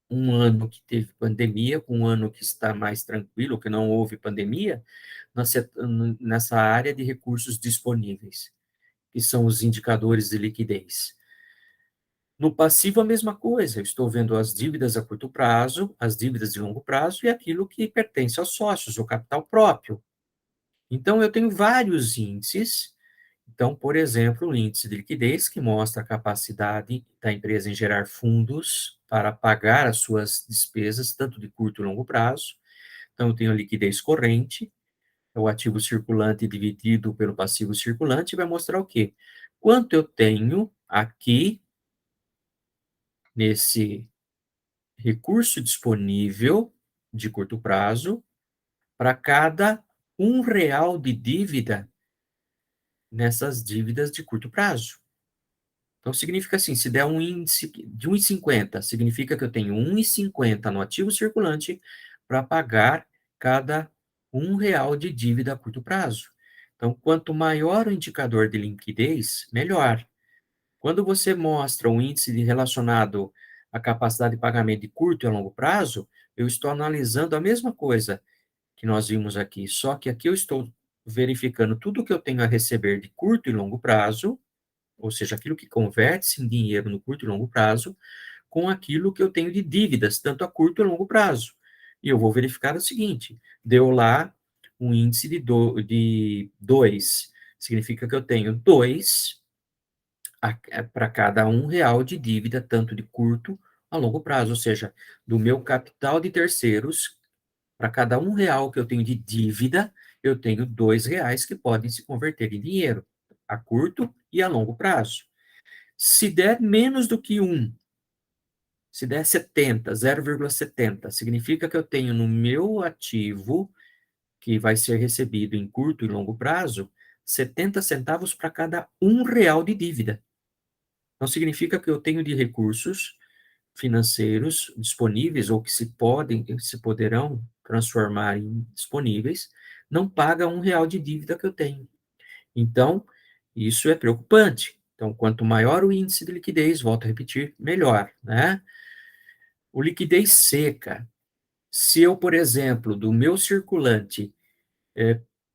um ano que teve pandemia com um ano que está mais tranquilo, que não houve pandemia, nessa área de recursos disponíveis, que são os indicadores de liquidez? No passivo, a mesma coisa. Eu estou vendo as dívidas a curto prazo, as dívidas de longo prazo e aquilo que pertence aos sócios, o capital próprio. Então, eu tenho vários índices. Então, por exemplo, o índice de liquidez, que mostra a capacidade da empresa em gerar fundos para pagar as suas despesas, tanto de curto e longo prazo. Então, eu tenho a liquidez corrente, é o ativo circulante dividido pelo passivo circulante, vai mostrar o quê? Quanto eu tenho aqui nesse recurso disponível de curto prazo para cada R$ 1 de dívida nessas dívidas de curto prazo. Então, significa assim, se der um índice de 1,50, significa que eu tenho 1,50 no ativo circulante para pagar cada R$ 1 de dívida a curto prazo. Então, quanto maior o indicador de liquidez, melhor. Quando você mostra um índice relacionado à capacidade de pagamento de curto e a longo prazo, eu estou analisando a mesma coisa que nós vimos aqui, só que aqui eu estou verificando tudo o que eu tenho a receber de curto e longo prazo, ou seja, aquilo que converte-se em dinheiro no curto e longo prazo, com aquilo que eu tenho de dívidas, tanto a curto e longo prazo. E eu vou verificar o seguinte: deu lá um índice de 2, significa que eu tenho 2 para cada R$ 1 de dívida, tanto de curto a longo prazo, ou seja, do meu capital de terceiros, para cada R$ 1 que eu tenho de dívida, eu tenho R$ 2 que podem se converter em dinheiro, a curto e a longo prazo. Se der menos do que 1, se der 70, 0,70, significa que eu tenho no meu ativo, que vai ser recebido em curto e longo prazo, 70 centavos para cada R$ 1 de dívida. Então, significa que eu tenho de recursos financeiros disponíveis ou que se poderão transformar em disponíveis, não paga R$ 1 de dívida que eu tenho. Então, isso é preocupante. Então, quanto maior o índice de liquidez, volto a repetir, melhor, né? O liquidez seca. Se eu, por exemplo, do meu circulante,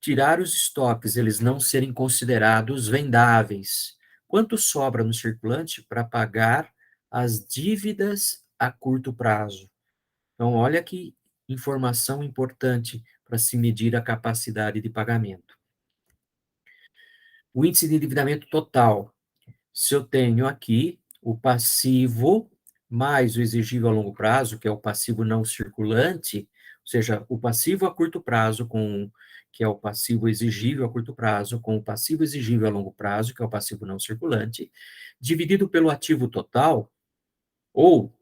tirar os estoques, eles não serem considerados vendáveis, quanto sobra no circulante para pagar as dívidas a curto prazo? Então, olha que informação importante para se medir a capacidade de pagamento. O índice de endividamento total. Se eu tenho aqui o passivo mais o exigível a longo prazo, que é o passivo não circulante, ou seja, o passivo a curto prazo, que é o passivo exigível a curto prazo, com o passivo exigível a longo prazo, que é o passivo não circulante, dividido pelo ativo total, ou,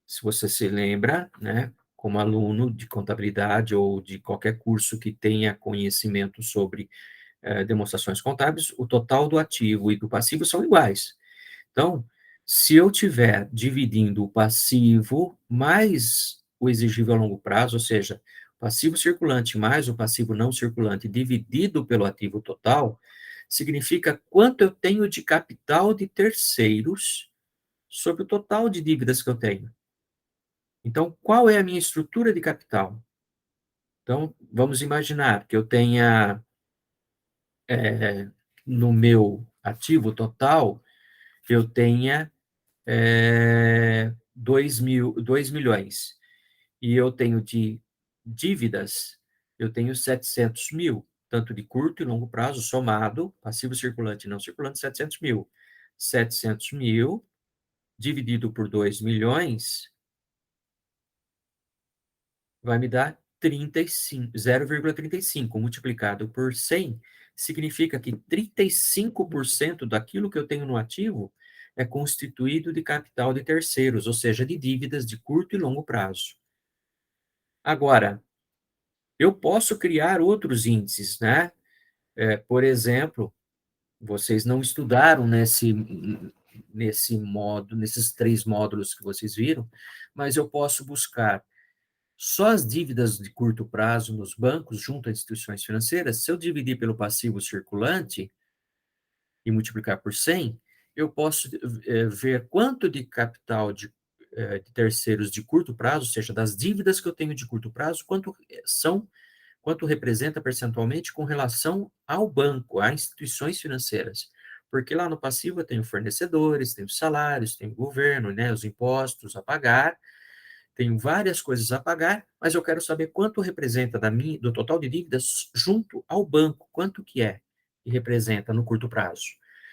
se você se lembra, né, como aluno de contabilidade ou de qualquer curso que tenha conhecimento sobre demonstrações contábeis, o total do ativo e do passivo são iguais. Então, se eu tiver dividindo o passivo mais o exigível a longo prazo, ou seja, o passivo circulante mais o passivo não circulante dividido pelo ativo total, significa quanto eu tenho de capital de terceiros sobre o total de dívidas que eu tenho. Então, qual é a minha estrutura de capital? Então, vamos imaginar que eu tenha no meu ativo total, eu tenha 2 milhões. E eu tenho de dívidas, eu tenho 700 mil, tanto de curto e longo prazo, somado, passivo circulante e não circulante, 700 mil. 700 mil dividido por 2 milhões vai me dar 35, 0,35 multiplicado por 100, significa que 35% daquilo que eu tenho no ativo é constituído de capital de terceiros, ou seja, de dívidas de curto e longo prazo. Agora, eu posso criar outros índices, né? Por exemplo, vocês não estudaram nesses 3 módulos que vocês viram, mas eu posso buscar só as dívidas de curto prazo nos bancos junto a instituições financeiras. Se eu dividir pelo passivo circulante e multiplicar por 100, eu posso ver quanto de capital de terceiros de curto prazo, ou seja, das dívidas que eu tenho de curto prazo, quanto representa percentualmente com relação ao banco, a instituições financeiras. Porque lá no passivo eu tenho fornecedores, tenho salários, tenho governo, né, os impostos a pagar, tenho várias coisas a pagar, mas eu quero saber quanto representa do total de dívidas junto ao banco, quanto que é que representa no curto prazo.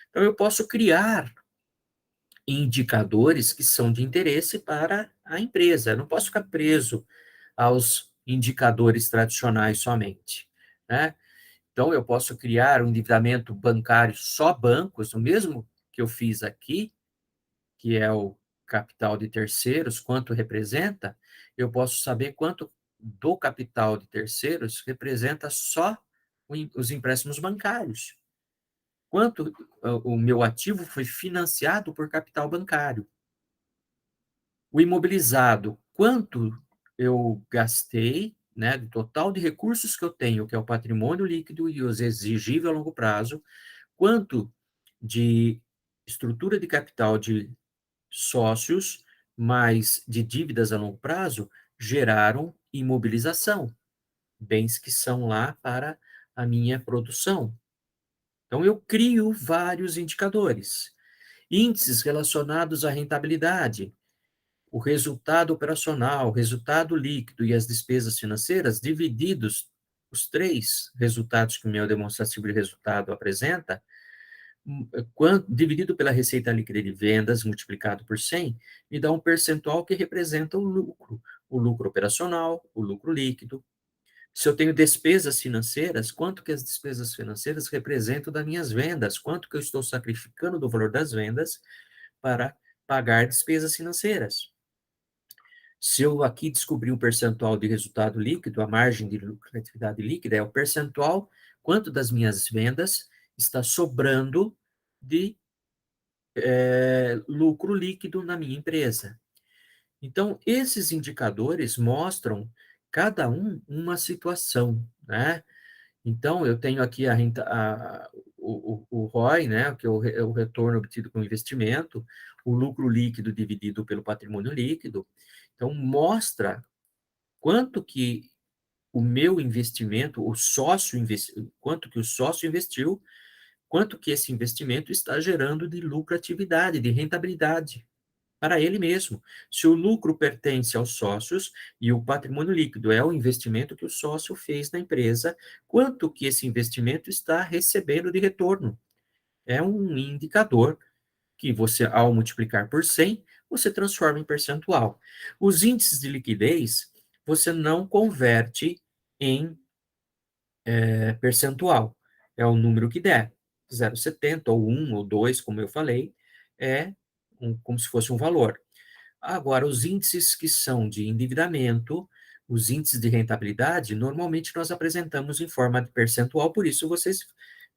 Então, eu posso criar indicadores que são de interesse para a empresa. Eu não posso ficar preso aos indicadores tradicionais somente, né? Então, eu posso criar um endividamento bancário só bancos, o mesmo que eu fiz aqui, que é o capital de terceiros, quanto representa, eu posso saber quanto do capital de terceiros representa só os empréstimos bancários. Quanto o meu ativo foi financiado por capital bancário. O imobilizado, quanto eu gastei, né, do total de recursos que eu tenho, que é o patrimônio líquido e os exigíveis a longo prazo, quanto de estrutura de capital de sócios, mais de dívidas a longo prazo, geraram imobilização, bens que são lá para a minha produção. Então, eu crio vários indicadores. Índices relacionados à rentabilidade, o resultado operacional, o resultado líquido e as despesas financeiras, divididos os 3 resultados que o meu demonstrativo de resultado apresenta, dividido pela receita líquida de vendas, multiplicado por 100, me dá um percentual que representa o lucro operacional, o lucro líquido. Se eu tenho despesas financeiras, quanto que as despesas financeiras representam das minhas vendas, quanto que eu estou sacrificando do valor das vendas para pagar despesas financeiras. Se eu aqui descobrir um percentual de resultado líquido, a margem de lucratividade líquida é o percentual, quanto das minhas vendas está sobrando de lucro líquido na minha empresa. Então, esses indicadores mostram cada uma situação, né? Então, eu tenho aqui o ROI, né, que é o retorno obtido com o investimento, o lucro líquido dividido pelo patrimônio líquido. Então, mostra quanto que o meu investimento, quanto que o sócio investiu, quanto que esse investimento está gerando de lucratividade, de rentabilidade para ele mesmo. Se o lucro pertence aos sócios e o patrimônio líquido é o investimento que o sócio fez na empresa, quanto que esse investimento está recebendo de retorno? É um indicador que você, ao multiplicar por 100, você transforma em percentual. Os índices de liquidez, você não converte em percentual. É o número que der. 0,70 ou 1 ou 2, como eu falei, é como se fosse um valor. Agora, os índices que são de endividamento, os índices de rentabilidade, normalmente nós apresentamos em forma de percentual, por isso vocês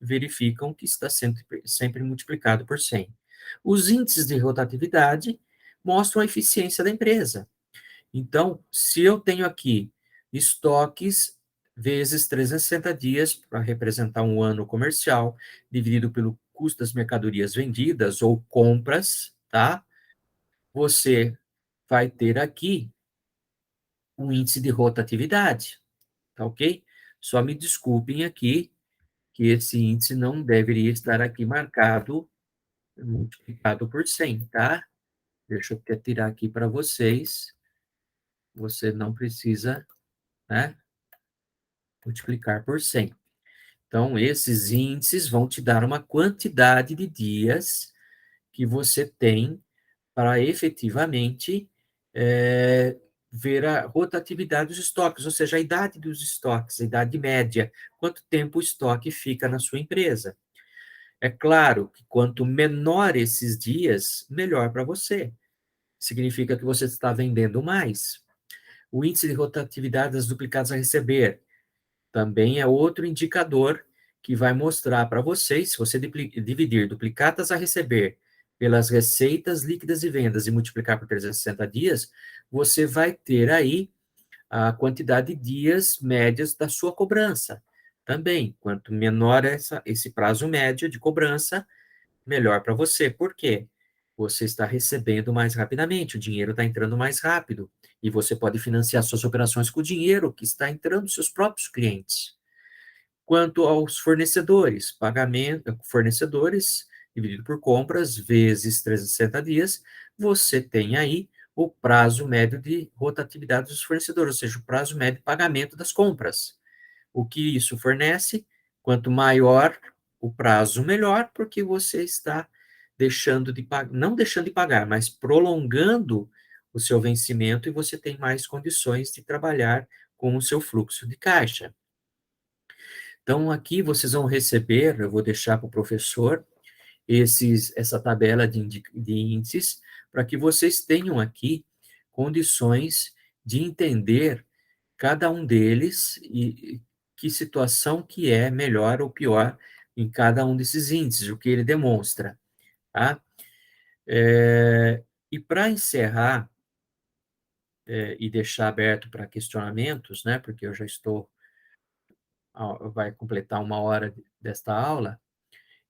verificam que está sempre multiplicado por 100. Os índices de rotatividade mostram a eficiência da empresa. Então, se eu tenho aqui estoques vezes 360 dias para representar um ano comercial, dividido pelo custo das mercadorias vendidas ou compras, tá? Você vai ter aqui um índice de rotatividade, tá ok? Só me desculpem aqui que esse índice não deveria estar aqui marcado, multiplicado por 100, tá? Deixa eu até tirar aqui para vocês. Você não precisa, né, multiplicar por 100. Então, esses índices vão te dar uma quantidade de dias que você tem para efetivamente ver a rotatividade dos estoques, ou seja, a idade dos estoques, a idade média, quanto tempo o estoque fica na sua empresa. É claro que quanto menor esses dias, melhor para você. Significa que você está vendendo mais. O índice de rotatividade das duplicadas a receber também é outro indicador que vai mostrar para vocês, se você dividir duplicatas a receber pelas receitas líquidas e vendas e multiplicar por 360 dias, você vai ter aí a quantidade de dias médias da sua cobrança. Também, quanto menor esse prazo médio de cobrança, melhor para você. Por quê? Você está recebendo mais rapidamente, o dinheiro está entrando mais rápido, e você pode financiar suas operações com o dinheiro que está entrando dos seus próprios clientes. Quanto aos fornecedores, pagamento, fornecedores dividido por compras vezes 360 dias, você tem aí o prazo médio de rotatividade dos fornecedores, ou seja, o prazo médio de pagamento das compras. O que isso fornece? Quanto maior o prazo, melhor, porque você está deixando de pagar, não deixando de pagar, mas prolongando o seu vencimento e você tem mais condições de trabalhar com o seu fluxo de caixa. Então, aqui vocês vão receber, eu vou deixar para o professor, essa tabela de índices, para que vocês tenham aqui condições de entender cada um deles e que situação que é melhor ou pior em cada um desses índices, o que ele demonstra, tá? E para encerrar, e deixar aberto para questionamentos, né, porque eu já estou, vai completar 1 hora desta aula,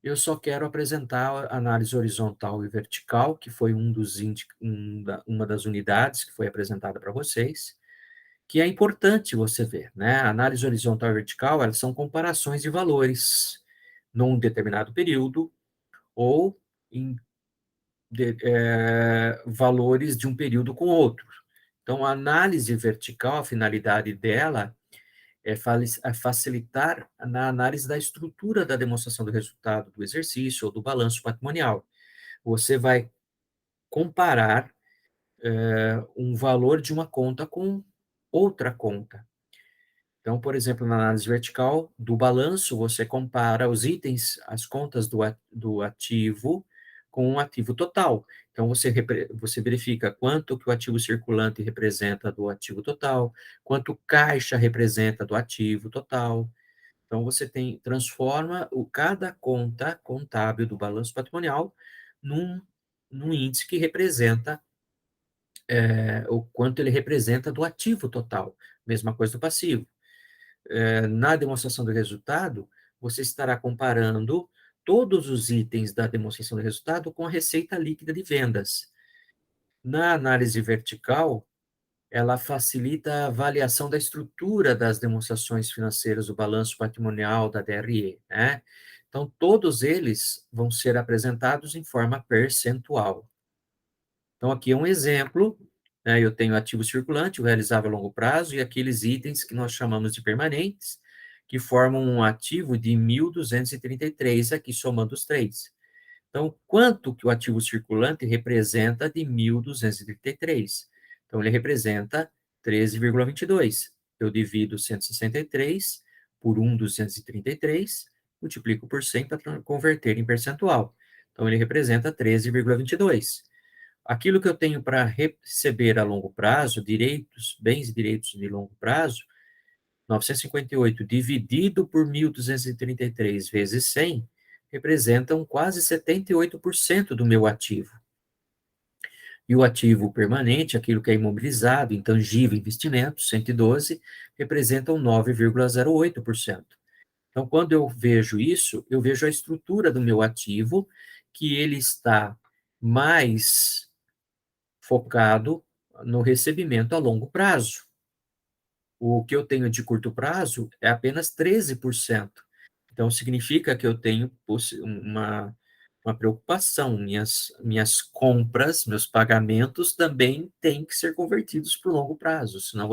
eu só quero apresentar a análise horizontal e vertical, que foi uma das unidades que foi apresentada para vocês, que é importante você ver, né? A análise horizontal e vertical, elas são comparações de valores num determinado período ou em valores de um período com outro. Então, a análise vertical, a finalidade dela é facilitar na análise da estrutura da demonstração do resultado do exercício ou do balanço patrimonial. Você vai comparar um valor de uma conta com outra conta. Então, por exemplo, na análise vertical do balanço, você compara os itens, as contas do ativo com o ativo total. Então, você verifica quanto que o ativo circulante representa do ativo total, quanto caixa representa do ativo total. Então, você transforma cada conta contábil do balanço patrimonial num índice que representa o quanto ele representa do ativo total. Mesma coisa do passivo. Na demonstração do resultado, você estará comparando todos os itens da demonstração do resultado com a receita líquida de vendas. Na análise vertical, ela facilita a avaliação da estrutura das demonstrações financeiras do balanço patrimonial da DRE, né? Então, todos eles vão ser apresentados em forma percentual. Então, aqui é um exemplo, né? Eu tenho ativo circulante, o realizável a longo prazo, e aqueles itens que nós chamamos de permanentes, que formam um ativo de 1.233, aqui somando os três. Então, quanto que o ativo circulante representa de 1.233? Então, ele representa 13,22. Eu divido 163 por 1.233, multiplico por 100 para converter em percentual. Então, ele representa 13,22. Aquilo que eu tenho para receber a longo prazo, bens e direitos de longo prazo, 958 dividido por 1.233 vezes 100, representam quase 78% do meu ativo. E o ativo permanente, aquilo que é imobilizado, intangível, investimento, 112, representam 9,08%. Então, quando eu vejo isso, eu vejo a estrutura do meu ativo, que ele está mais focado no recebimento a longo prazo. O que eu tenho de curto prazo é apenas 13%. Então, significa que eu tenho uma preocupação. Minhas compras, meus pagamentos também têm que ser convertidos para o longo prazo. Senão,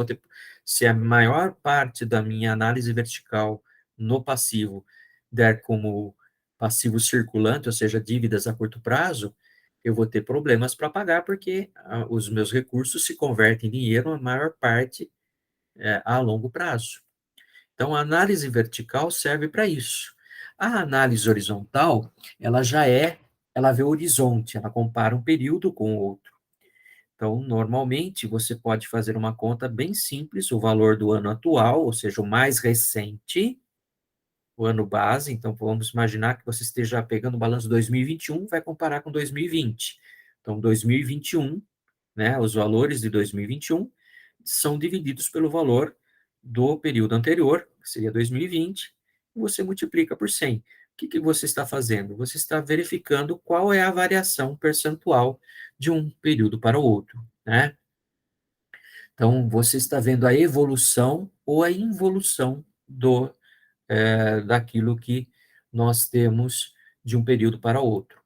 se a maior parte da minha análise vertical no passivo der como passivo circulante, ou seja, dívidas a curto prazo, eu vou ter problemas para pagar, porque os meus recursos se convertem em dinheiro, a maior parte a longo prazo. Então, a análise vertical serve para isso. A análise horizontal, ela vê o horizonte, ela compara um período com o outro. Então, normalmente, você pode fazer uma conta bem simples, o valor do ano atual, ou seja, o mais recente, o ano base. Então, vamos imaginar que você esteja pegando o balanço de 2021, vai comparar com 2020. Então, 2021, né, os valores de 2021 são divididos pelo valor do período anterior, que seria 2020, e você multiplica por 100. O que você está fazendo? Você está verificando qual é a variação percentual de um período para o outro, né? Então, você está vendo a evolução ou a involução daquilo que nós temos de um período para outro.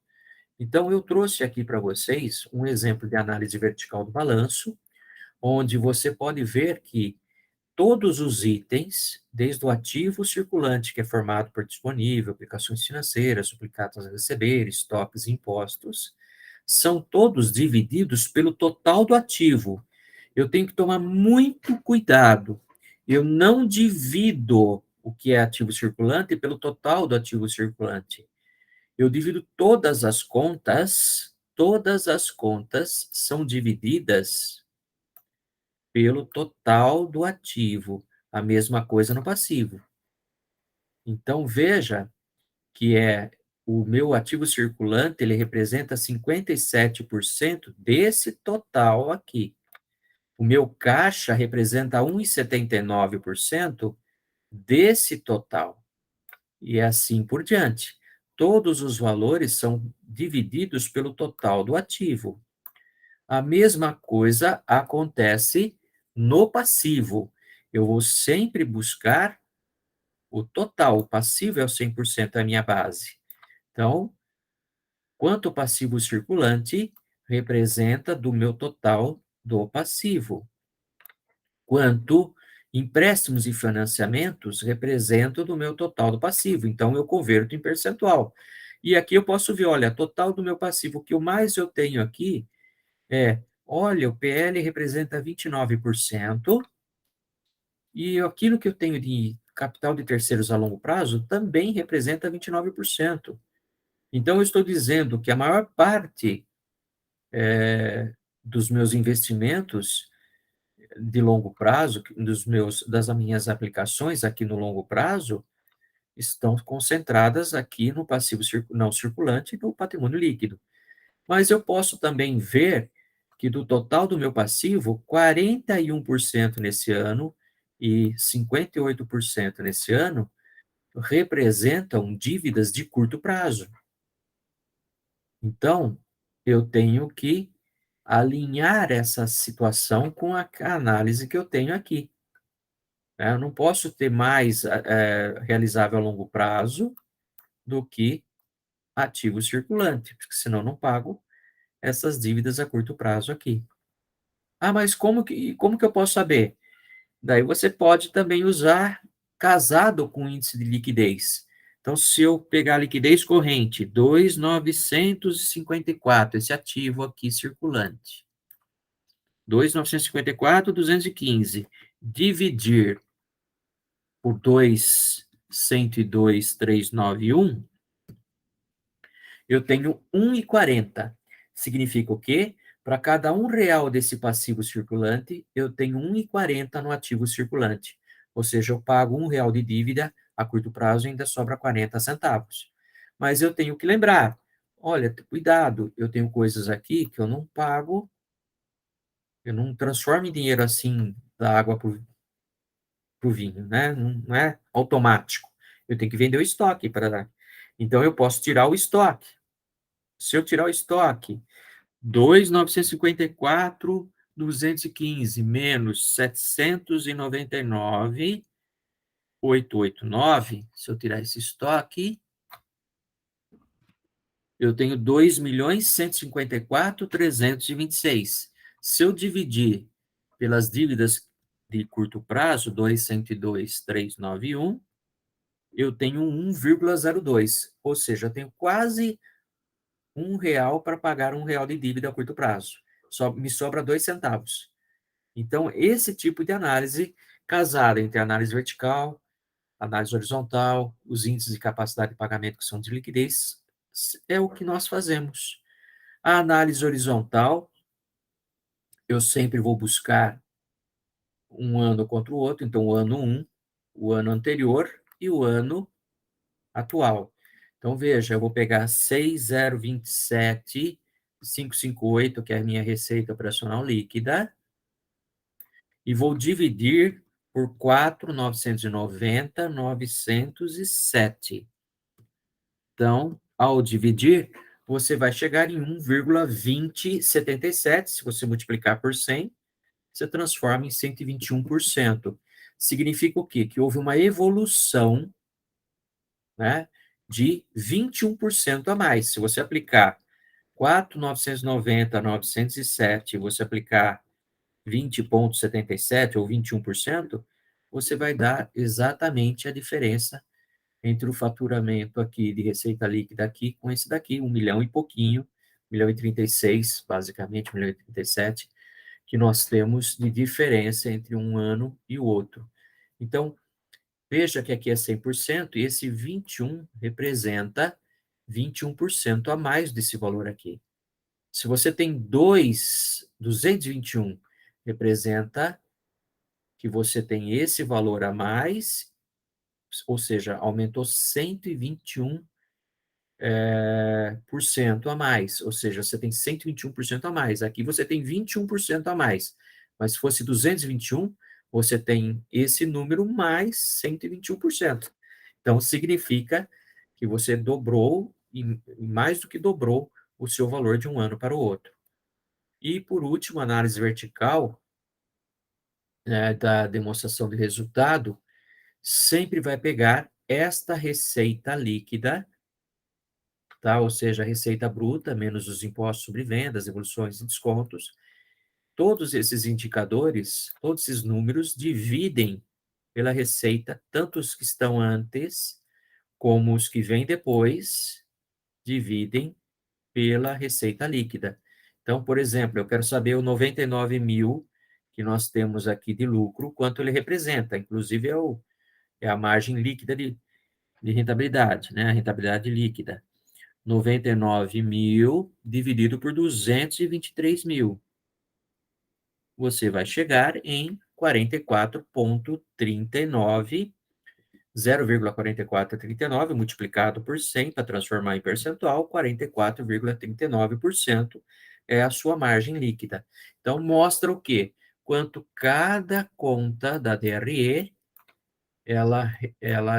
Então, eu trouxe aqui para vocês um exemplo de análise vertical do balanço, onde você pode ver que todos os itens, desde o ativo circulante, que é formado por disponível, aplicações financeiras, duplicatas a receber, estoques e impostos, são todos divididos pelo total do ativo. Eu tenho que tomar muito cuidado. Eu não divido o que é ativo circulante pelo total do ativo circulante. Eu divido todas as contas são divididas pelo total do ativo. A mesma coisa no passivo. Então, veja que o meu ativo circulante, ele representa 57% desse total aqui. O meu caixa representa 1,79% desse total. E assim por diante. Todos os valores são divididos pelo total do ativo. A mesma coisa acontece no passivo. Eu vou sempre buscar o total. O passivo é o 100% a minha base. Então, quanto passivo circulante representa do meu total do passivo. Quanto empréstimos e financiamentos representam do meu total do passivo. Então, eu converto em percentual. E aqui eu posso ver, olha, total do meu passivo, o que mais eu tenho aqui olha, o PL representa 29%, e aquilo que eu tenho de capital de terceiros a longo prazo também representa 29%. Então, eu estou dizendo que a maior parte dos meus investimentos de longo prazo, das minhas aplicações aqui no longo prazo, estão concentradas aqui no passivo não circulante e no patrimônio líquido. Mas eu posso também ver que do total do meu passivo, 41% nesse ano e 58% nesse ano representam dívidas de curto prazo. Então, eu tenho que alinhar essa situação com a análise que eu tenho aqui. Eu não posso ter mais realizável a longo prazo do que ativo circulante, porque senão eu não pago essas dívidas a curto prazo aqui. Ah, mas como que eu posso saber? Daí você pode também usar casado com o índice de liquidez. Então, se eu pegar a liquidez corrente, 2.954, esse ativo aqui circulante, 2.954, 215, dividir por 2.102.391, eu tenho 1,40. Significa o quê? Para cada R$ 1 desse passivo circulante, eu tenho 1,40 no ativo circulante. Ou seja, eu pago R$ 1 de dívida, a curto prazo ainda sobra 40 centavos. Mas eu tenho que lembrar, olha, cuidado, eu tenho coisas aqui que eu não pago, eu não transformo em dinheiro assim da água para o vinho, né? Não é automático. Eu tenho que vender o estoque para. Então, eu posso tirar o estoque. Se eu tirar o estoque, 2.954, 215 menos 799,889, se eu tirar esse estoque, eu tenho 2.154.326. Se eu dividir pelas dívidas de curto prazo, 202.391, eu tenho 1,02, ou seja, eu tenho quase R$ 1 para pagar R$ 1 de dívida a curto prazo. Me sobra 2 centavos. Então, esse tipo de análise, casada entre análise vertical, análise horizontal, os índices de capacidade de pagamento que são de liquidez, é o que nós fazemos. A análise horizontal, eu sempre vou buscar um ano contra o outro, então o ano 1, o ano anterior e o ano atual. Então, veja, eu vou pegar 6,027,558, que é a minha receita operacional líquida, e vou dividir por 4.990.907. Então, ao dividir, você vai chegar em 1,2077. Se você multiplicar por 100, você transforma em 121%. Significa o quê? Que houve uma evolução, né, de 21% a mais. Se você aplicar 4.990.907, você aplicar 20,77 ou 21%, você vai dar exatamente a diferença entre o faturamento aqui de receita líquida aqui com esse daqui, 1 milhão e pouquinho, 1.036, basicamente, 1.037, que nós temos de diferença entre um ano e o outro. Então, veja que aqui é 100% e esse 21 representa 21% a mais desse valor aqui. Se você tem 221, representa que você tem esse valor a mais, ou seja, aumentou 121 por cento a mais, ou seja, você tem 121% a mais. Aqui você tem 21% a mais. Mas se fosse 221, você tem esse número mais 121%. Então, significa que você dobrou, e mais do que dobrou, o seu valor de um ano para o outro. E, por último, análise vertical, né, da demonstração de resultado, sempre vai pegar esta receita líquida, tá? Ou seja, a receita bruta menos os impostos sobre vendas, evoluções e descontos. Todos esses indicadores, todos esses números dividem pela receita, tanto os que estão antes como os que vêm depois, dividem pela receita líquida. Então, por exemplo, eu quero saber o 99 mil que nós temos aqui de lucro, quanto ele representa. Inclusive, é a margem líquida de rentabilidade, né? A rentabilidade líquida. 99 mil dividido por 223 mil. Você vai chegar em 44,39, 0,4439 multiplicado por 100 para transformar em percentual, 44,39% é a sua margem líquida. Então, mostra o quê? Quanto cada conta da DRE, ela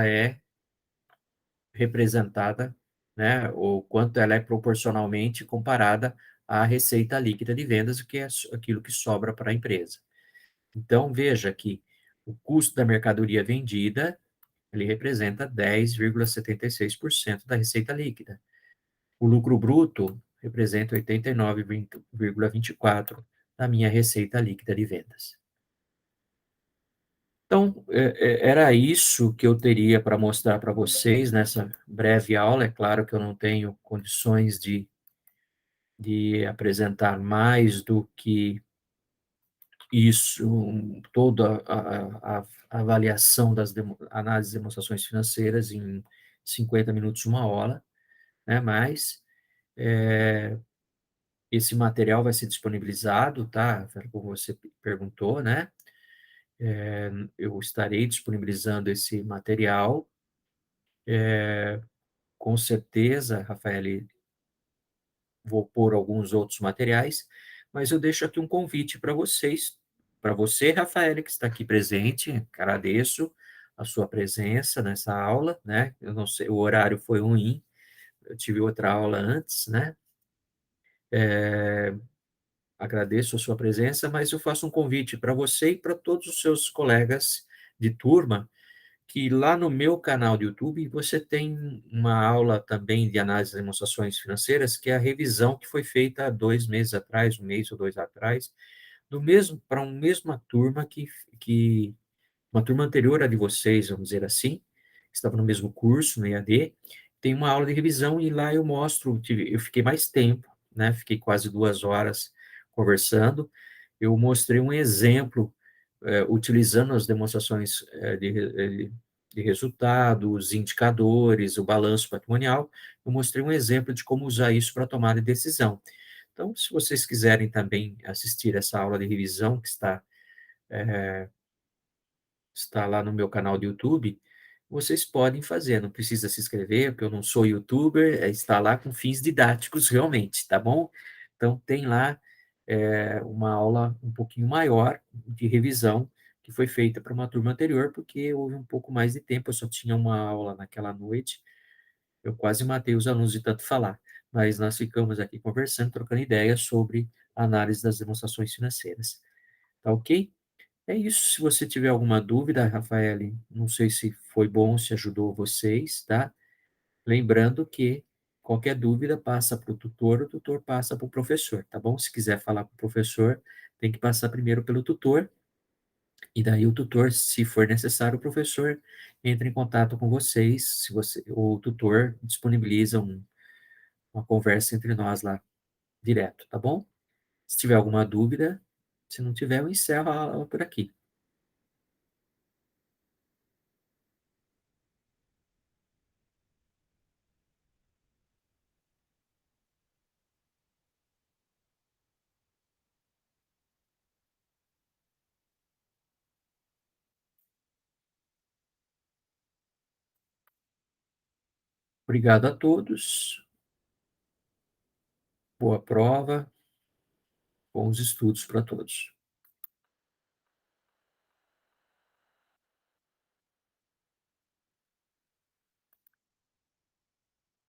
é representada, né, ou quanto ela é proporcionalmente comparada à receita líquida de vendas, que é aquilo que sobra para a empresa. Então, veja que o custo da mercadoria vendida, ele representa 10,76% da receita líquida. O lucro bruto representa 89,24% da minha receita líquida de vendas. Então, era isso que eu teria para mostrar para vocês nessa breve aula. É claro que eu não tenho condições de apresentar mais do que isso, toda a avaliação das análises de demonstrações financeiras em 50 minutos, uma hora, né? Mas esse material vai ser disponibilizado, tá? Como você perguntou, né? Eu estarei disponibilizando esse material. Com certeza, Rafael, vou pôr alguns outros materiais, mas eu deixo aqui um convite para vocês, para você, Rafael, que está aqui presente, agradeço a sua presença nessa aula, né? Eu não sei, o horário foi ruim, eu tive outra aula antes, né? Agradeço a sua presença, mas eu faço um convite para você e para todos os seus colegas de turma, que lá no meu canal do YouTube você tem uma aula também de análise de demonstrações financeiras, que é a revisão que foi feita há 2 meses atrás, um mês ou dois atrás, do mesmo para uma mesma turma que uma turma anterior à de vocês, vamos dizer assim, estava no mesmo curso, no EAD, tem uma aula de revisão e lá eu mostro, eu fiquei mais tempo, né? Fiquei quase 2 horas conversando, eu mostrei um exemplo utilizando as demonstrações de resultados, indicadores, o balanço patrimonial. Eu mostrei um exemplo de como usar isso para tomar a decisão. Então, se vocês quiserem também assistir essa aula de revisão que está lá no meu canal do YouTube, vocês podem fazer, não precisa se inscrever, porque eu não sou youtuber, está lá com fins didáticos realmente, tá bom? Então, tem lá uma aula um pouquinho maior de revisão, que foi feita para uma turma anterior, porque houve um pouco mais de tempo, eu só tinha uma aula naquela noite, eu quase matei os alunos de tanto falar, mas nós ficamos aqui conversando, trocando ideias sobre a análise das demonstrações financeiras, tá ok? É isso. Se você tiver alguma dúvida, Rafael, não sei se foi bom, se ajudou vocês, tá? Lembrando que qualquer dúvida passa para o tutor passa para o professor, tá bom? Se quiser falar com o professor, tem que passar primeiro pelo tutor, e daí o tutor, se for necessário, o professor entra em contato com vocês, se você, o tutor disponibiliza uma conversa entre nós lá, direto, tá bom? Se tiver alguma dúvida, se não tiver, eu encerro a aula por aqui. Obrigado a todos. Boa prova, bons estudos para todos.